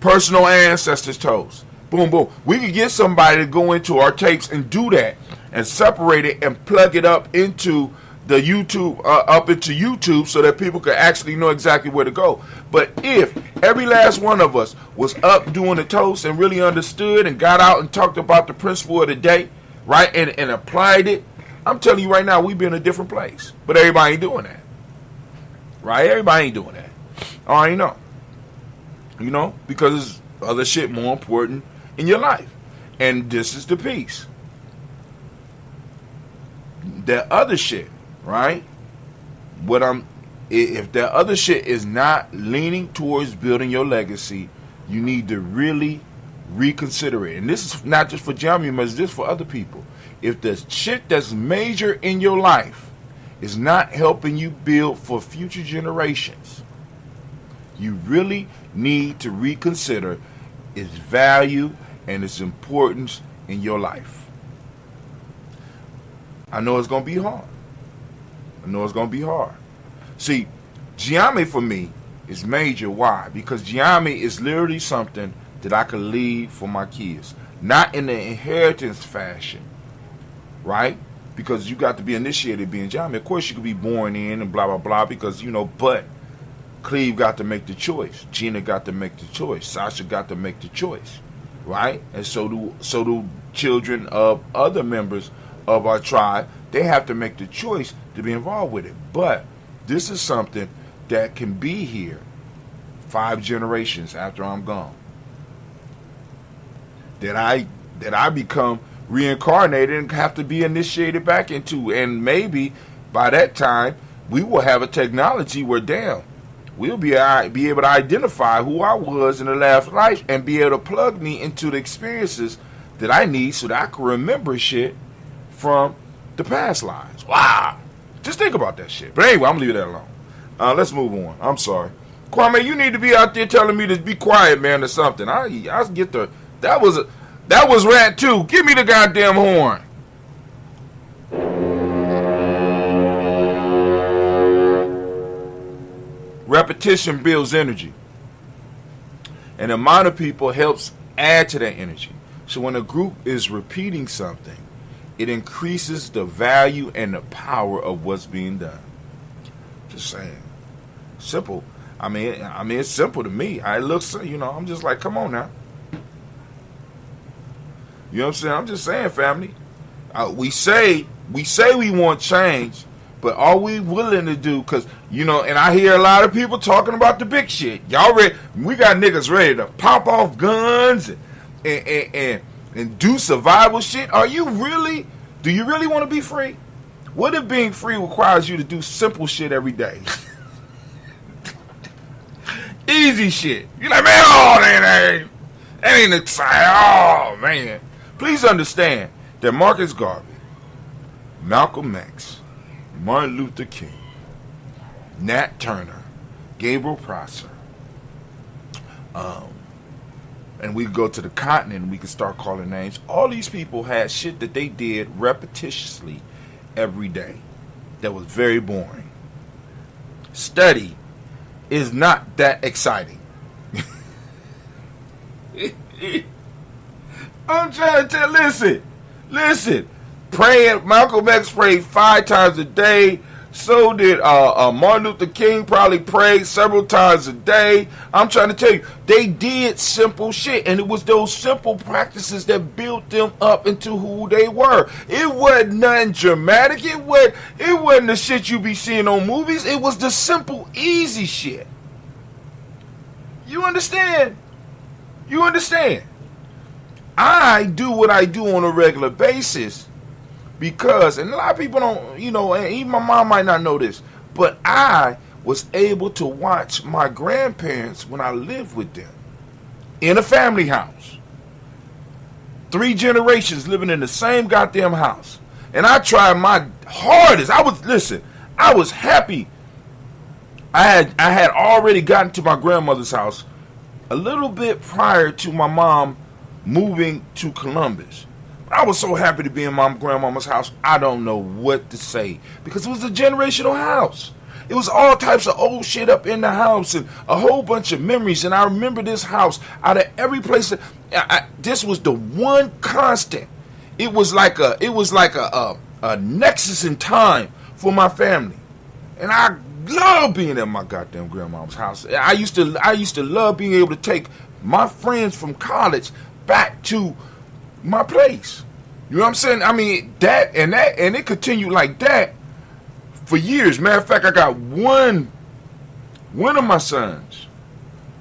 Personal ancestors toast. Boom, boom. We could get somebody to go into our tapes and do that and separate it and plug it up into the YouTube, so that people could actually know exactly where to go. But if every last one of us was up doing the toast and really understood and got out and talked about the principle of the day, right, and applied it, I'm telling you right now, we'd be in a different place. But everybody ain't doing that. Right? Everybody ain't doing that. I already know. You know, because there's other shit more important in your life. And this is the piece. That other shit, right? If that other shit is not leaning towards building your legacy, you need to really reconsider it. And this is not just for Jamie, but it's just for other people. If the shit that's major in your life is not helping you build for future generations, you really need to reconsider its value and its importance in your life. I know it's going to be hard. See, Giammi for me is major. Why? Because Giammi is literally something that I could leave for my kids. Not in the inheritance fashion, right? Because you got to be initiated being Giammi. Of course, you could be born in and blah, blah, blah, because, you know, but Cleve got to make the choice. Gina got to make the choice. Sasha got to make the choice, right? And so do children of other members of our tribe. They have to make the choice to be involved with it. But this is something that can be here 5 generations after I'm gone. That I become reincarnated and have to be initiated back into. And maybe by that time we will have a technology where, damn, we'll be able to identify who I was in the last life and be able to plug me into the experiences that I need so that I can remember shit from the past lives. Wow. Just think about that shit. But anyway, I'm going to leave that alone. Let's move on. I'm sorry. Kwame, you need to be out there telling me to be quiet, man, or something. I get the... That was rant too. Give me the goddamn horn. Repetition builds energy. And the amount of people helps add to that energy. So when a group is repeating something, it increases the value and the power of what's being done. Just saying. Simple. I mean, it's simple to me. It looks, I'm just like, come on now. You know what I'm saying? I'm just saying, family. We say we want change, but are we willing to do? Because, and I hear a lot of people talking about the big shit. Y'all ready? We got niggas ready to pop off guns and do survival shit. Do you really want to be free? What if being free requires you to do simple shit every day? Easy shit. You're like, man, that ain't exciting. Oh, man. Please understand that Marcus Garvey, Malcolm X, Martin Luther King, Nat Turner, Gabriel Prosser, and we go to the continent and we can start calling names. All these people had shit that they did repetitiously every day that was very boring. Study is not that exciting. I'm trying to tell, listen. Praying, Malcolm X prayed 5 times a day. So did Martin Luther King, probably prayed several times a day. I'm trying to tell you, they did simple shit, and it was those simple practices that built them up into who they were. It wasn't nothing dramatic. It wasn't the shit you be seeing on movies. It was the simple, easy shit. You understand? I do what I do on a regular basis because, and a lot of people don't, and even my mom might not know this, but I was able to watch my grandparents when I lived with them in a family house. 3 generations living in the same goddamn house. And I tried my hardest. I was happy. I had already gotten to my grandmother's house a little bit prior to my mom moving to Columbus. I was so happy to be in my grandmama's house. I don't know what to say, because it was a generational house. It was all types of old shit up in the house and a whole bunch of memories. And I remember this house out of every place. This was the one constant. It was like a nexus in time for my family. And I love being at my goddamn grandmama's house. I used to love being able to take my friends from college back to my place. You know what I'm saying? I mean, and it continued like that for years. Matter of fact, I got one of my sons,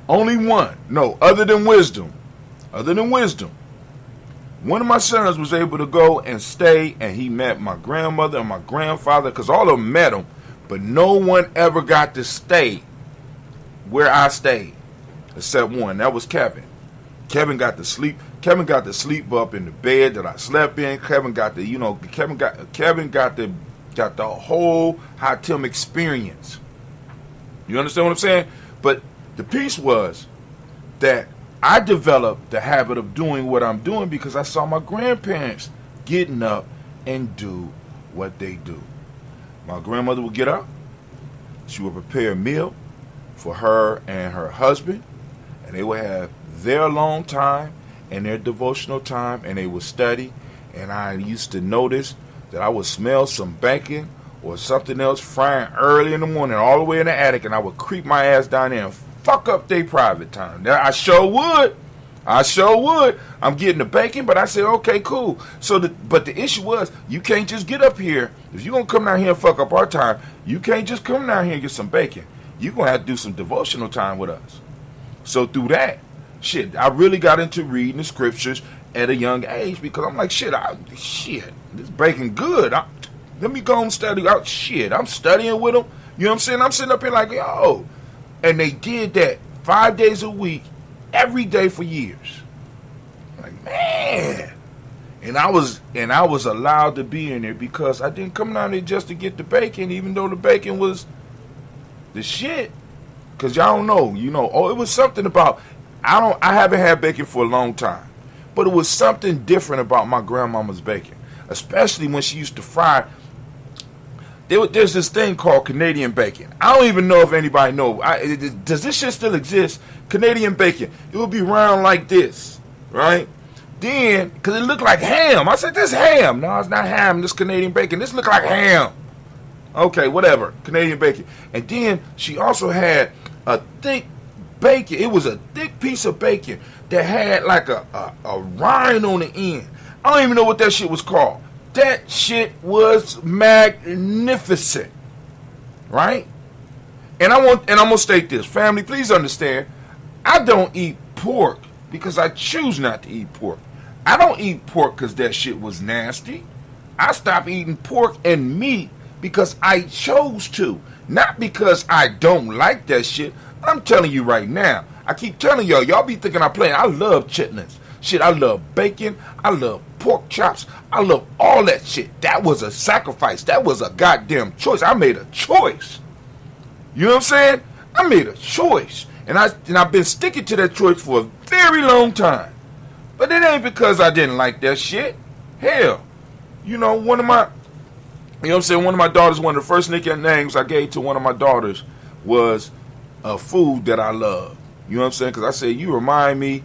only one. No, other than wisdom. One of my sons was able to go and stay, and he met my grandmother and my grandfather, because all of them met him, but no one ever got to stay where I stayed, except one. That was Kevin. Kevin got to sleep up in the bed that I slept in. Kevin got the whole High Tim experience. You understand what I'm saying? But the piece was that I developed the habit of doing what I'm doing because I saw my grandparents getting up and do what they do. My grandmother would get up. She would prepare a meal for her and her husband, and they would have their alone time and their devotional time, and they would study. And I used to notice that I would smell some bacon or something else frying early in the morning all the way in the attic, and I would creep my ass down there and fuck up their private time. I sure would. I'm getting the bacon, but I said, okay, cool. But the issue was, you can't just get up here. If you're going to come down here and fuck up our time, you can't just come down here and get some bacon. You're going to have to do some devotional time with us. So through that, I really got into reading the scriptures at a young age, because I'm like, this bacon good. Let me go and study out. I'm studying with them. You know what I'm saying? I'm sitting up here like, yo. And they did that 5 days a week, every day for years. Like, man. And I was allowed to be in there because I didn't come down there just to get the bacon, even though the bacon was the shit. Because y'all don't know, it was something about, I haven't had bacon for a long time, but it was something different about my grandmama's bacon, especially when she used to fry. There's this thing called Canadian bacon. I don't even know if anybody knows. Does this shit still exist? Canadian bacon. It would be round like this, right? Then, because it looked like ham. I said, this ham. No, it's not ham. This Canadian bacon. This look like ham. Okay, whatever. Canadian bacon. And then she also had a thick bacon. It was a thick piece of bacon that had like a rind on the end. I don't even know what that shit was called. That shit was magnificent, right? And I'm gonna state this, family. Please understand, I don't eat pork because I choose not to eat pork. I don't eat pork because that shit was nasty. I stopped eating pork and meat because I chose to, not because I don't like that shit. I'm telling you right now. I keep telling y'all be thinking I'm playing. I love chitlins. Shit, I love bacon. I love pork chops. I love all that shit. That was a sacrifice. That was a goddamn choice. I made a choice. You know what I'm saying? I made a choice. And I've been sticking to that choice for a very long time. But it ain't because I didn't like that shit. Hell, one of my daughters, one of the first nicknames I gave to one of my daughters was a food that I love. You know what I'm saying? Because I said, you remind me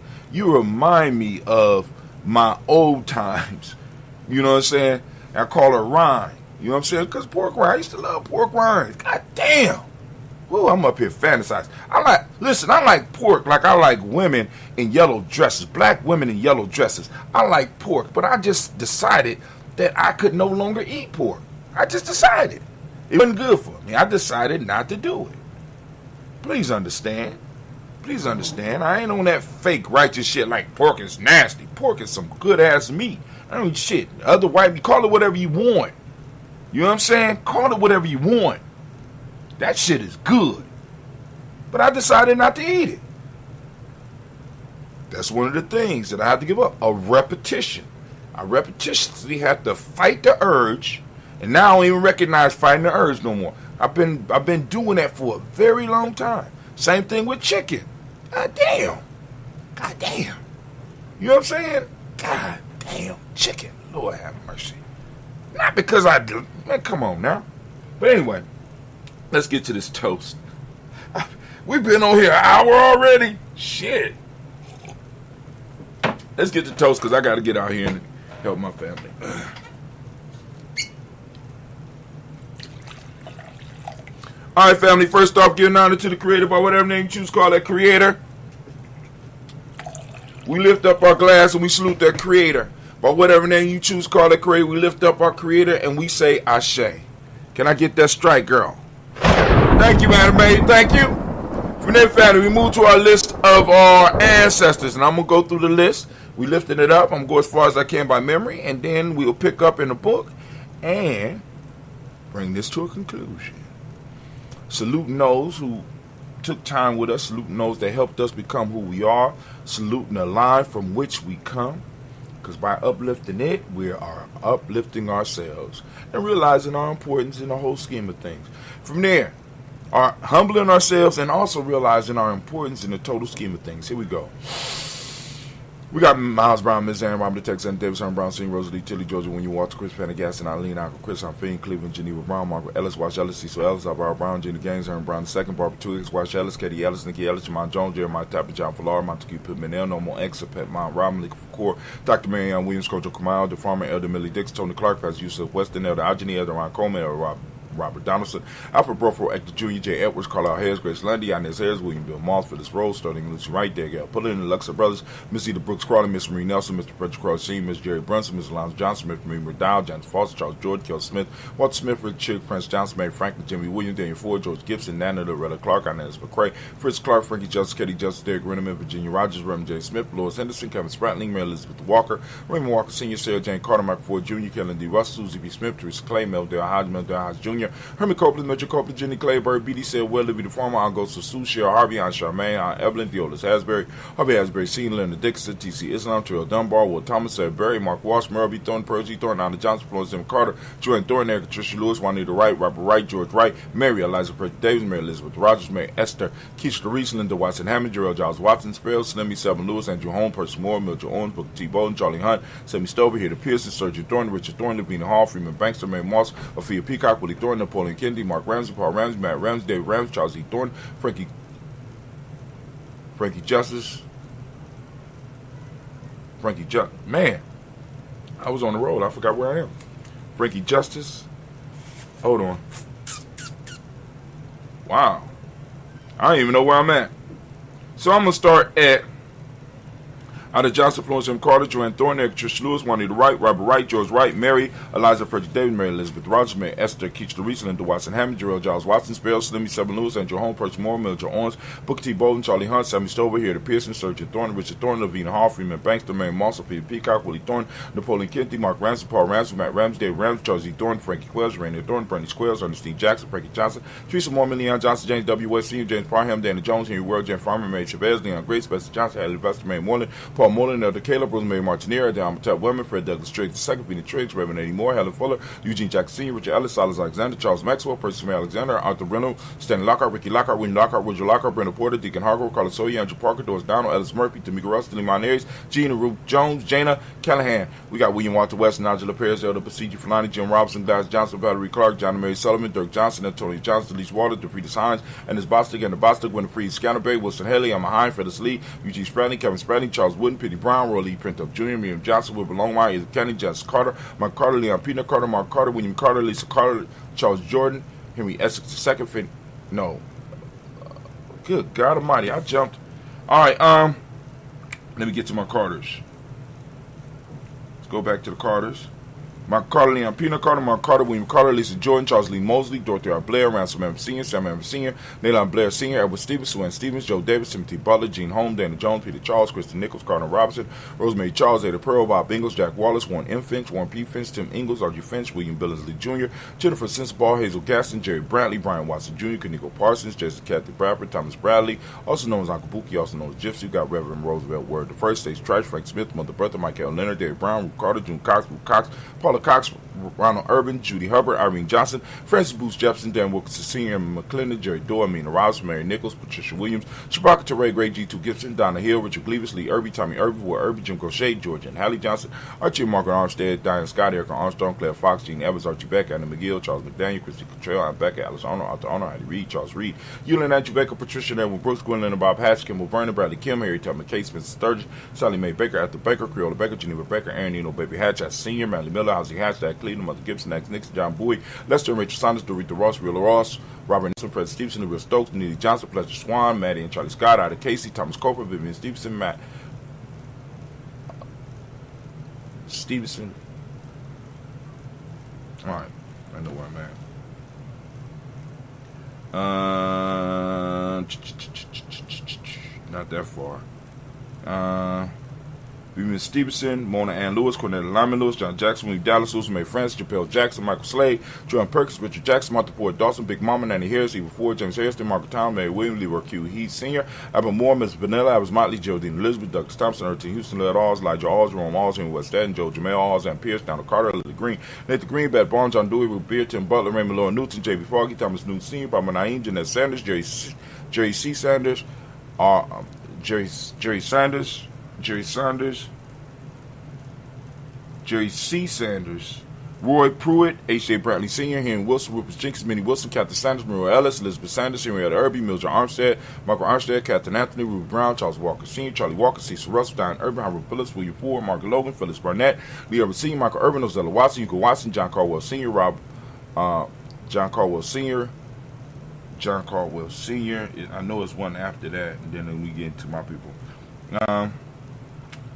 of my old times. You know what I'm saying? I call her rind. You know what I'm saying? Because pork rind, I used to love pork rind. God damn. Woo, I'm up here fantasizing. I like pork like I like women in yellow dresses, black women in yellow dresses. I like pork, but I just decided that I could no longer eat pork. I just decided. It wasn't good for me. I decided not to do it. Please understand. I ain't on that fake righteous shit like pork is nasty. Pork is some good ass meat. I don't eat shit. Other white, call it whatever you want. You know what I'm saying? Call it whatever you want. That shit is good. But I decided not to eat it. That's one of the things that I have to give up. A repetition. I repetitiously have to fight the urge, and now I don't even recognize fighting the urge no more. I've been doing that for a very long time. Same thing with chicken. God damn. You know what I'm saying? God damn chicken. Lord have mercy. Not because I do. Man, come on now. But anyway, let's get to this toast. We've been on here an hour already. Shit. Let's get to toast because I got to get out here and help my family. All right, family. First off, giving honor to the Creator by whatever name you choose to call that Creator. We lift up our glass and we salute that Creator. By whatever name you choose to call that Creator, we lift up our Creator and we say Ashe. Can I get that strike, girl? Thank you, Anime. Thank you. From there, family, we move to our list of our ancestors, and I'm going to go through the list. We lifting it up. I'm going to go as far as I can by memory, and then we'll pick up in the book and bring this to a conclusion. Saluting those who took time with us. Saluting those that helped us become who we are. Saluting the line from which we come. Because by uplifting it, we are uplifting ourselves and realizing our importance in the whole scheme of things. From there, are humbling ourselves and also realizing our importance in the total scheme of things. Here we go. We got Miles Brown, Ms. Aaron, Robert Texas, Davis, Herman Brown, Senior, Rosalie, Tilly, Georgia, When You Walter, Chris Pendergast, Eileen, Uncle Chris, Finn, Cleveland, Geneva Brown, Margaret Ellis, Wash Ellis, Cecil Ellis, Alvaro Brown, Jenny Gaines, Herman Brown II, Barbara Twiggs, Wash Ellis, Katie Ellis, Nikki Ellis, Jamon Jones, Jeremiah Tapper, John Fallar, Montague Pittman, No More X, Pet Mount Robin, Lee Core, Dr. Marianne Williams, Coach Kamal, the farmer, Elder Millie Dix, Tony Clark, Pastor Yusuf Weston, Elder Ageni, Elder Ron Coleman, Elder Robert Donaldson, Alfred Broford, Hector Jr., J. Edwards, Carlisle Harris, Grace Lundy, Inez Harris, William Bill Moss for this role, starting Lucy Wright, Daniel Pullin, the Luxor Brothers, Miss Eda Brooks Crawley, Miss Marie Nelson, Mr. Frederick Crawley Sr., Miss Jerry Brunson, Miss Lance Johnson, Miss Marie McDowell, James Foster, Charles Jordan, Kel Smith, Walter Smith, Rick Chick, Prince Johnson, Mary Franklin, Jimmy Williams, Daniel Ford, George Gibson, Nana Loretta Clark, Inez McCrae, Fritz Clark, Frankie Justice, Katie Justice, Derek Renneman, Virginia Rogers, Reverend J. Smith, Lois Henderson, Kevin Spratling, Mary Elizabeth Walker, Raymond Walker Sr., Sarah Jane Carter, Michael Ford Jr., Kellen D. Russell, Susie B. Smith, Teresa Clay, Meldale Hodge, Meldale Hodge Jr., Herman Copeland, Mitchell Copeland, Jenny Clayburg, B.D. said, well, Libby the Farmer, on goes to Sue, Cheryl Harvey, on Charmaine, on Evelyn, Theolis Hasbury, Harvey Hasbury, Senior, Linda Dixon, T.C. Islam, Terrell Dunbar, Will Thomas, said Barry, Mark Walsh, Merle B. Thornton, Percy Thornton, Anna Johnson, Florence M. Carter, Joanne Thornton, Eric, Tricia Lewis, Juanita Wright, Robert Wright, George Wright, Mary Eliza Percy Davis, Mary Elizabeth Rogers, Mary Esther, Keisha Reese, Linda Watson Hammond, Gerald Giles Watson, Sparrow, Slimmy, Selvin Lewis, Andrew Holmes, Percy Moore, Mildred Owens, Booker T. Bowden, Charlie Hunt, Sammy Stover, Here to Pearson, Sergeant Thornton, Richard Thornton, Lavina Hall, Freeman Bankster, Mary Moss, Ophelia Peacock, Willie Thornton, Napoleon Kennedy, Mark Ramsey, Paul Ramsey, Matt Ramsey, David Ramsey, Charles E. Thornton, Frankie Justice, man, I was on the road. I forgot where I am. Frankie Justice. Hold on. Wow. I don't even know where I'm at. So I'm going to start at Out of Johnson, Florence M. Carter, Joanne Thornton, Eric Trish Lewis, Juanita Wright, Robert Wright, George Wright, Mary, Eliza Frederick David, Mary Elizabeth Rogers, Mary Esther, Keach Teresa, Linda Watson Hammond, Gerald Giles Watson, Sparrow, Slimmy, Sevin Lewis, Andrew Holmes, Percy Moore, Mildred Owens, Booker T. Bolden, Charlie Hunt, Sammy Stover, Here to Pearson, Sergeant Thornton, Richard Thornton, Lavina Hall, Freeman Bankster, Mary Moss, Peter Peacock, Willie Thornton, Napoleon Kennedy, Mark Ramsey, Paul Ramsey, Matt Ramsey, Dave Ramsey, Charles E. Thornton, Frankie Quells, Rainier Thornton, Bernie Squares, Ernestine Jackson, Frankie Johnson, Teresa Moore, Leon Johnson, James W. West Sr., James Parham, Dana Jones, Henry World, Jen Farmer, Mary Chavez, Leon Grace, Spencer Johnson, Hadley Vester, Mary Moreland, Paul Moreland, Elder Caleb, Rosemary Martinera, Don Mattel Women, Fred Douglas Triggs II, Peter Triggs, Reverend Eddie Moore, Helen Fuller, Eugene Jackson Sr., Richard Ellis, Silas Alexander, Charles Maxwell, Percy May Alexander, Arthur Reynolds, Stanley Lockhart, Ricky Lockhart, William Lockhart, Roger Lockhart, Brenda Porter, Deacon Hargrove, Carlos Sawyer, Andrew Parker, Doris Donald, Ellis Murphy, Tamika Russ, Limon Aries, Gina Ruth Jones, Jana Callahan. We got William Walter West, Nigel Perez, Elder Basiji Fulani, Jim Robinson, Glass Johnson, Valerie Clark, John and Mary Sullivan, Dirk Johnson, Antonio Johnson, Delise Water, DeFritas Hines, and his Bostic, and the Bostic, Winifred Scanterbury, Wilson Haley, Emma Hine, Phyllis Lee, Eugene Spradley, Kevin Spradley, Charles Wooden, Petey Brown, Roy Lee Pinto Jr., Miriam Johnson, Wilbur Longmire, Edith Kenny, Jess Carter, Mark Carter, Leon Peanut Carter, Mark Carter, William Carter, Lisa Carter, Charles Jordan, Henry Essex II, good God Almighty, I jumped. All right, let me get to my Carters. Let's go back to the Carters. Mark Carter, Leon Pino Carter, Mark Carter, William Carter, Lisa Jordan, Charles Lee Mosley, Dorothy R. Blair, Ransom Evans Sr., Sam Evans Sr., Nayland Blair Sr., Edward Stevens, Sue Ann Stevens, Joe Davis, Timothy Butler, Gene Holmes, Dana Jones, Peter Charles, Kristen Nichols, Cardinal Robinson, Rosemary Charles, Ada Pearl, Bob Ingalls, Jack Wallace, Warren M. Finch, Warren P. Finch, Tim Ingalls, R.G. Finch, William Billingsley Jr., Jennifer Sensabaugh, Hazel Gaston, Jerry Brantley, Brian Watson Jr., Kaniko Parsons, Jesse Kathy Bradford, Thomas Bradley, also known as Uncle Buki, also known as Gypsy. You got Reverend Roosevelt Word the First, Stage Trash, Frank Smith, Mother Bertha, Michael Leonard, David Brown, Ruth Carter, June Cox, Ruth Cox, Paula Cox, Ronald Urban, Judy Hubbard, Irene Johnson, Francis Booth Jefferson, Dan Wilkinson Sr., Emma McClendon, Jerry Doyle, Amina Robinson, Mary Nichols, Patricia Williams, Shabaka Teray, Greg G2 Gibson, Donna Hill, Richard Gleavis, Lee Irby, Tommy Irby, Ward Irby, Jim Crochet, Georgia and Hallie Johnson, Archie and Margaret Armstead, Diane Scott, Erica Armstrong, Claire Fox, Gene Evans, Archie Beck, Anna McGill, Charles McDaniel, Christy Cottrell, Ann Becker, Alice Arnold, Arthur Arnold, Hattie Reed, Charles Reed, Eulin Andrew Becker, Patricia Edwin Brooks, Gwendolyn and Bob Hatch, Kimball Vernon, Bradley Kim, Harry Tubman Case, Spencer Sturgis, Sally Mae Baker, Arthur Baker, Creola Baker, Geneva Baker, Aaron Nino, Baby Hatch, Senior, Manley Miller, Housie Hatch, Dad Cleveland, Mother Gibson, Max Nixon, John Bowie, Lester and Rachel Saunders, Dorita Ross, Wheeler Ross, Robert Nixon, Fred Stevenson, Will Stokes, Neely Johnson, Fletcher Swan, Maddie and Charlie Scott, Ida Casey, Thomas Coper, Vivian Stevenson, Matt Stevenson. All right, I know where I'm at. Not that far. Vivian Stevenson, Mona Ann Lewis, Cornelia Lyman Lewis, John Jackson, Willie Dallas Lewis, May Francis, Japel Jackson, Michael Slade, John Perkins, Richard Jackson, Martha Ford Dawson, Big Mama, Nanny Harris, Eva Ford, James Harrison, Margaret Town, Mary Williams, Leroy Q. Heath Sr., Albert Moore, Miss Vanilla, Albert Motley, Geraldine Elizabeth, Douglas Thompson, Ertie Houston, Led Alls, Elijah Alls, Jerome Alls, Henry West Eden, Joe Jamel Alls, Ann Pierce, Donald Carter, Lily Green, Nathan Green, Bad Barnes, John Dewey, Ruth Beer, Tim Butler, Raymond Laura Newton, J.B. Foggy, Thomas Newton Sr., Barbara Naeem, Jeanette Sanders, Jerry C. Sanders, Jerry C. Sanders, Roy Pruitt, H.J. Brantley Sr., Henry Wilson, Rufus Jenkins, Minnie Wilson, Captain Sanders, Maria Ellis, Elizabeth Sanders, Henrietta Irby, Mildred Armstead, Michael Armstead, Captain Anthony, Ruby Brown, Charles Walker Sr., Charlie Walker, Cecil Russell, Diane Urban, Howard Phillips, William Ford, Margaret Logan, Phyllis Barnett, Lee Urban Sr., Michael Urban, Ozella Watson, Hugo Watson, John Caldwell Sr., John Caldwell Sr., I know it's one after that, and then we get into my people.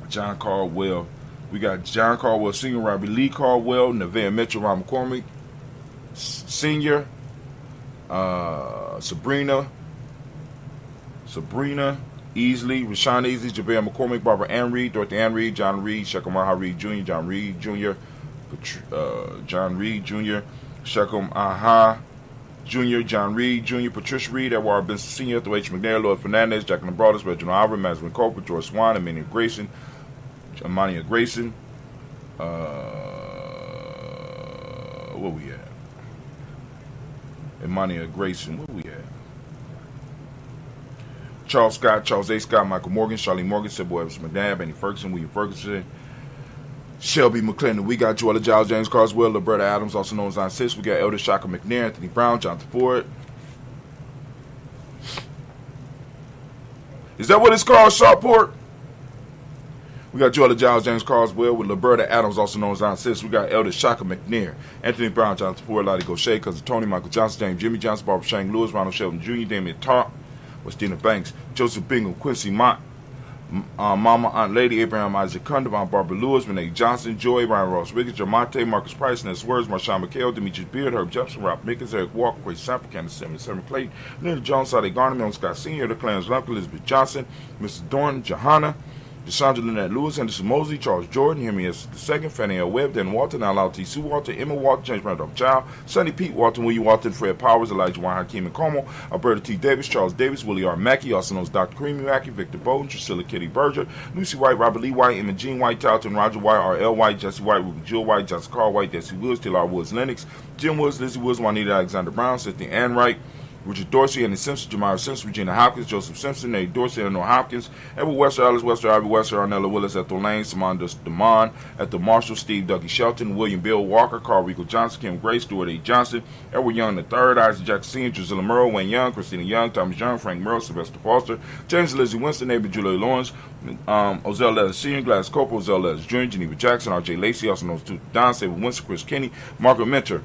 John Caldwell. We got John Caldwell Sr., Robbie Lee Caldwell, Nevaeh Mitchell, Ron McCormick Sr., Sabrina, Easley, Rashawn Easley, JaVale McCormick, Barbara Ann Reed, Dorothy Ann Reed, John Reed, Shekum Aha Reed Jr., John Reed Jr., Shekum Aha Jr., John Reed Jr., Patricia Reed, Edward Benson Sr., Ethel H. McNair, Lloyd Fernandez, Jacqueline Broadus, Reginald Alvarez, Masvin Cooper, George Swan, Amania Grayson, where we at? Amania Grayson, where we at? Charles Scott, Charles A. Scott, Michael Morgan, Charlie Morgan, Sybil Evans McNabb, Annie Ferguson, William Ferguson, Shelby McClendon. We got Joella Giles, James Carswell, Roberta Adams, also known as Aunt Sis. We got Elder Shaka McNair, Anthony Brown, Jonathan Ford. Is that what it's called, Sharport? We got Joella Giles, James Carswell with Roberta Adams, also known as Aunt Sis. We got Elder Shaka McNair, Anthony Brown, Jonathan Ford, Lottie Gaucher, Cousin Tony, Michael Johnson, James Jimmy Johnson, Barbara Shane Lewis, Ronald Sheldon Jr., Damian Tarp, Westina Banks, Joseph Bingham, Quincy Mott, Mama, Aunt Lady, Abraham Isaac Cundiff, Aunt Barbara Lewis, Renee Johnson, Joy, Ryan Ross Wiggins, Jamonte, Marcus Price, Ness Words, Marshawn McHale, Demetrius Beard, Herb Jefferson, Rob Mickens, Eric Walker, Quay Sample, Candace Simmons, Seven Clayton, Linda Jones, Sade Garner, Milton Scott Sr., the Clarence Lump, Elizabeth Johnson, Mrs. Dorn, Johanna, Deshandra Lynette Lewis, Henderson Mosley, Charles Jordan, Henry S. II, Fannie L. Webb, Dan Walton, Al T. Sue Walton, Emma Walton, James Randolph Child, Sonny Pete Walton, William Walton, Fred Powers, Elijah Wine, Hakeem and Como, Alberta T. Davis, Charles Davis, Willie R. Mackey, also known as Dr. Creamy Mackey, Victor Bowden, Priscilla Kitty Berger, Lucy White, Robert Lee White, Emma Jean White, Talton, Roger White, R.L. White, Jesse White, Ruben Jill White, Jessica Carl White, Jesse Woods, Taylor Woods, Lennox, Jim Woods, Lizzie Woods, Juanita Alexander Brown, Cynthia Ann Wright, Richard Dorsey, Andy Simpson, Jamira Simpson, Regina Hopkins, Joseph Simpson, Eddie Dorsey, Eleanor Hopkins, Edward Wester, Alice Wester, Ivy Wester, Arnella Willis, Ethel Lane, Simon Damon, Ethel Marshall, Steve Dougie Shelton, William Bill Walker, Carl Rico Johnson, Kim Gray, Stuart A. Johnson, Edward Young III, Isaac Jackson Sr., Drusilla Murrow, Wayne Young, Christina Young, Thomas Young, Frank Murrow, Sylvester Foster, James Lizzie Winston, Neighbor Julie Lawrence, Ozell Letters Sr., Gladys Cooper, Ozell Letters Jr., Geneva Jackson, R.J. Lacey, also known as Don, Saber Winston, Chris Kenny, Margaret Mentor,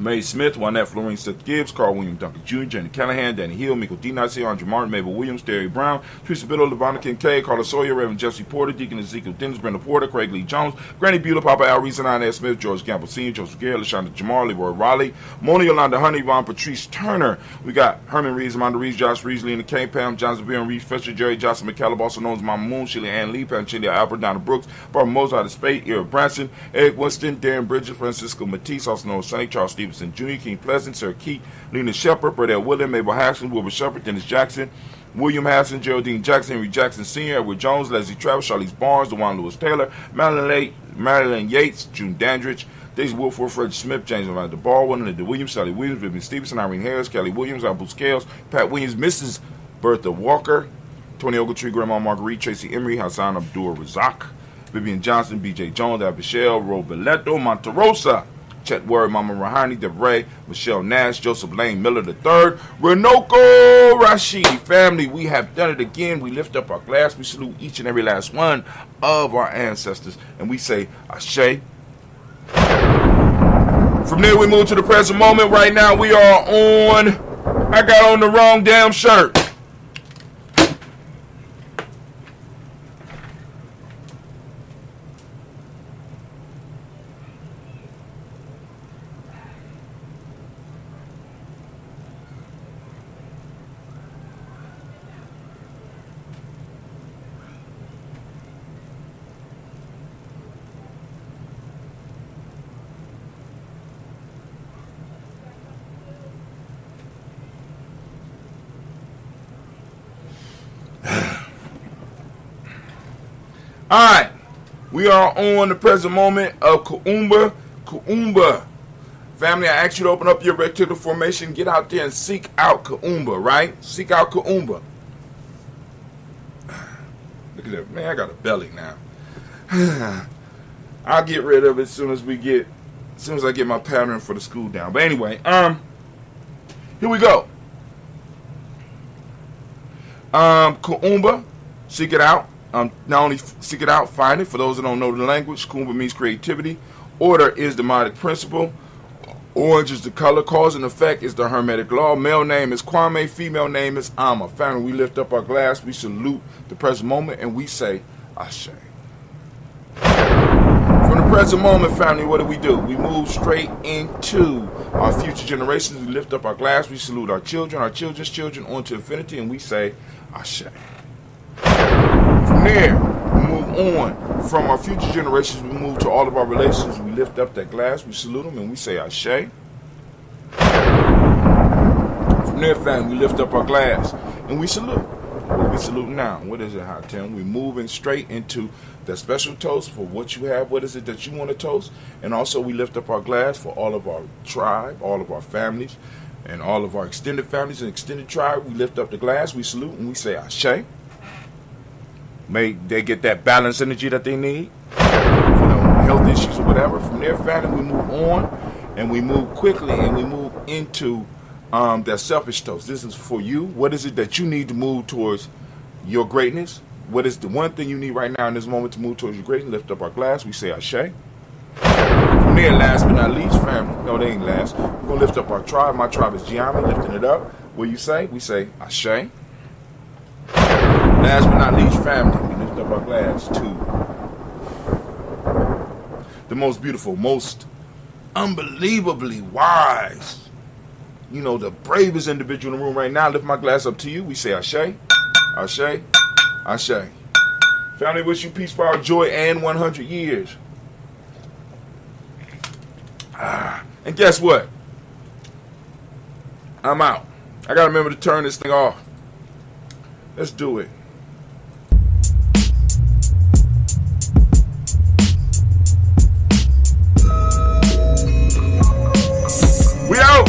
Mae Smith, Juanette Florine Seth Gibbs, Carl William Duncan Jr., Jenny Callahan, Danny Hill, Miko D. Nazi, Andre Martin, Mabel Williams, Terry Brown, Teresa Biddle, Levonna Kincaid, Carla Sawyer, Reverend Jesse Porter, Deacon Ezekiel Dennis, Brenda Porter, Craig Lee Jones, Granny Beulah, Papa Al Reese, Inez Smith, George Gamble Sr., Joseph Gare, LaShonda Jamar, Leroy Raleigh, Mona Yolanda Honey, Von Patrice Turner. We got Herman Reeves, Amanda Reeves, Josh Reeves, Lena Kane, Pam Johnson, Bill Reeves, Fisher, Jerry Johnson, McCallum, also known as Mama Moon, Sheila Ann Lee, Panchelia Albert, Donna Brooks, Barbara Mozart of Spade, Eric Branson, Eric Winston, Darren Bridges, Francisco Matisse, also known as St. Charles Stevenson Jr., King Pleasant, Sir Keith, Lena Shepard, Burdell William, Mabel Haskins, Wilbur Shepard, Dennis Jackson, William Hassan, Geraldine Jackson, Henry Jackson Sr., Edward Jones, Leslie Travis, Charlize Barnes, DeJuan Lewis Taylor, Marilyn Yates, June Dandridge, Daisy Wilford, Fred Smith, James Orlando Baldwin, Linda Williams, Sally Williams, Vivian Stevenson, Irene Harris, Kelly Williams, Albert Scales, Pat Williams, Mrs. Bertha Walker, Tony Ogletree, Grandma Marguerite, Tracy Emery, Hassan Abdul Razak, Vivian Johnson, B.J. Jones, Abishel, Roberto Monterosa, Chet Word, Mama Rahani, DeVray, Michelle Nash, Joseph Lane Miller III, Renoko Rashidi. Family, we have done it again. We lift up our glass. We salute each and every last one of our ancestors. And we say, Ashe. From there, we move to the present moment. Right now, we are on, I got on the wrong damn shirt. Alright, we are on the present moment of Kuumba. Kuumba. Family, I ask you to open up your reticular formation, get out there and seek out Kuumba, right? Seek out Kuumba. Look at that. Man, I got a belly now. I'll get rid of it as soon as I get my pattern for the school down. But anyway, here we go. Kuumba, seek it out. Not only seek it out, find it. For those that don't know the language, Kuumba means creativity. Order is the demonic principle. Orange is the color. Cause and effect is the hermetic law. Male name is Kwame. Female name is Amma. Family, we lift up our glass. We salute the present moment. And we say, Ashe. From the present moment, family, what do? We move straight into our future generations. We lift up our glass. We salute our children's children, on to infinity. And we say, Ashe. From there, we move on. From our future generations, we move to all of our relations. We lift up that glass, we salute them, and we say Ashe. From there, family, we lift up our glass, and we salute. What we salute now? What is it, Hot Tim? We're moving straight into that special toast for what you have. What is it that you want to toast? And also, we lift up our glass for all of our tribe, all of our families, and all of our extended families and extended tribe. We lift up the glass, we salute, and we say Ashe. May they get that balanced energy that they need, health issues or whatever. From there, family, we move on, and we move quickly, and we move into that selfish toast. This is for you. What is it that you need to move towards your greatness? What is the one thing you need right now in this moment to move towards your greatness? Lift up our glass. We say Ashe. From there, last but not least, family. No, they ain't last. We're going to lift up our tribe. My tribe is Gianni, lifting it up. What you say? We say Ashe. Last but not least, family, we lift up our glass to the most beautiful, most unbelievably wise, the bravest individual in the room right now. Lift my glass up to you. We say Ashe, Ashe, Ashe. Family, wish you peace, power, joy, and 100 years. And guess what? I'm out. I got to remember to turn this thing off. Let's do it. We out.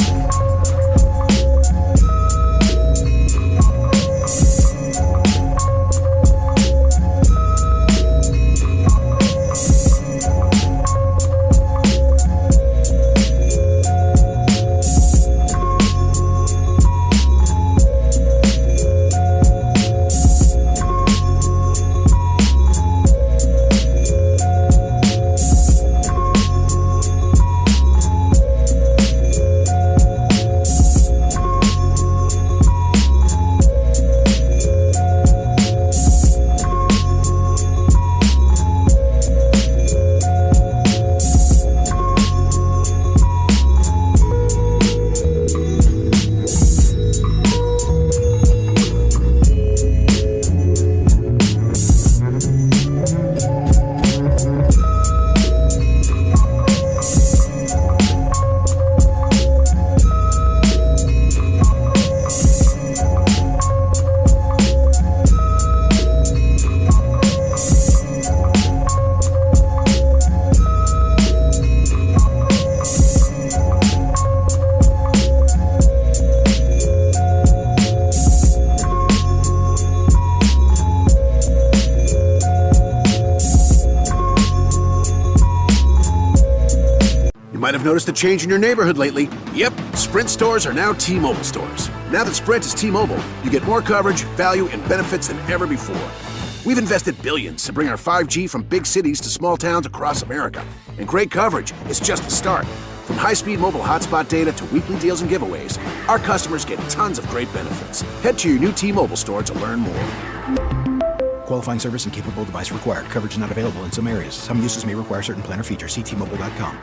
might have noticed a change in your neighborhood lately. Yep, Sprint stores are now T-Mobile stores. Now that Sprint is T-Mobile, you get more coverage, value, and benefits than ever before. We've invested billions to bring our 5G from big cities to small towns across America. And great coverage is just the start. From high-speed mobile hotspot data to weekly deals and giveaways, our customers get tons of great benefits. Head to your new T-Mobile store to learn more. Qualifying service and capable device required. Coverage not available in some areas. Some uses may require certain plan or features. See T-Mobile.com.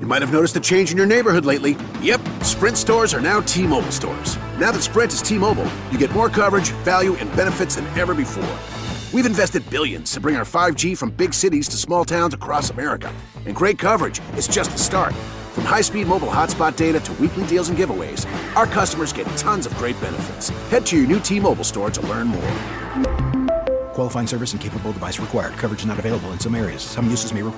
You might have noticed a change in your neighborhood lately. Yep, Sprint stores are now T-Mobile stores. Now that Sprint is T-Mobile, you get more coverage, value, and benefits than ever before. We've invested billions to bring our 5G from big cities to small towns across America. And great coverage is just the start. From high-speed mobile hotspot data to weekly deals and giveaways, our customers get tons of great benefits. Head to your new T-Mobile store to learn more. Qualifying service and capable device required. Coverage not available in some areas. Some uses may require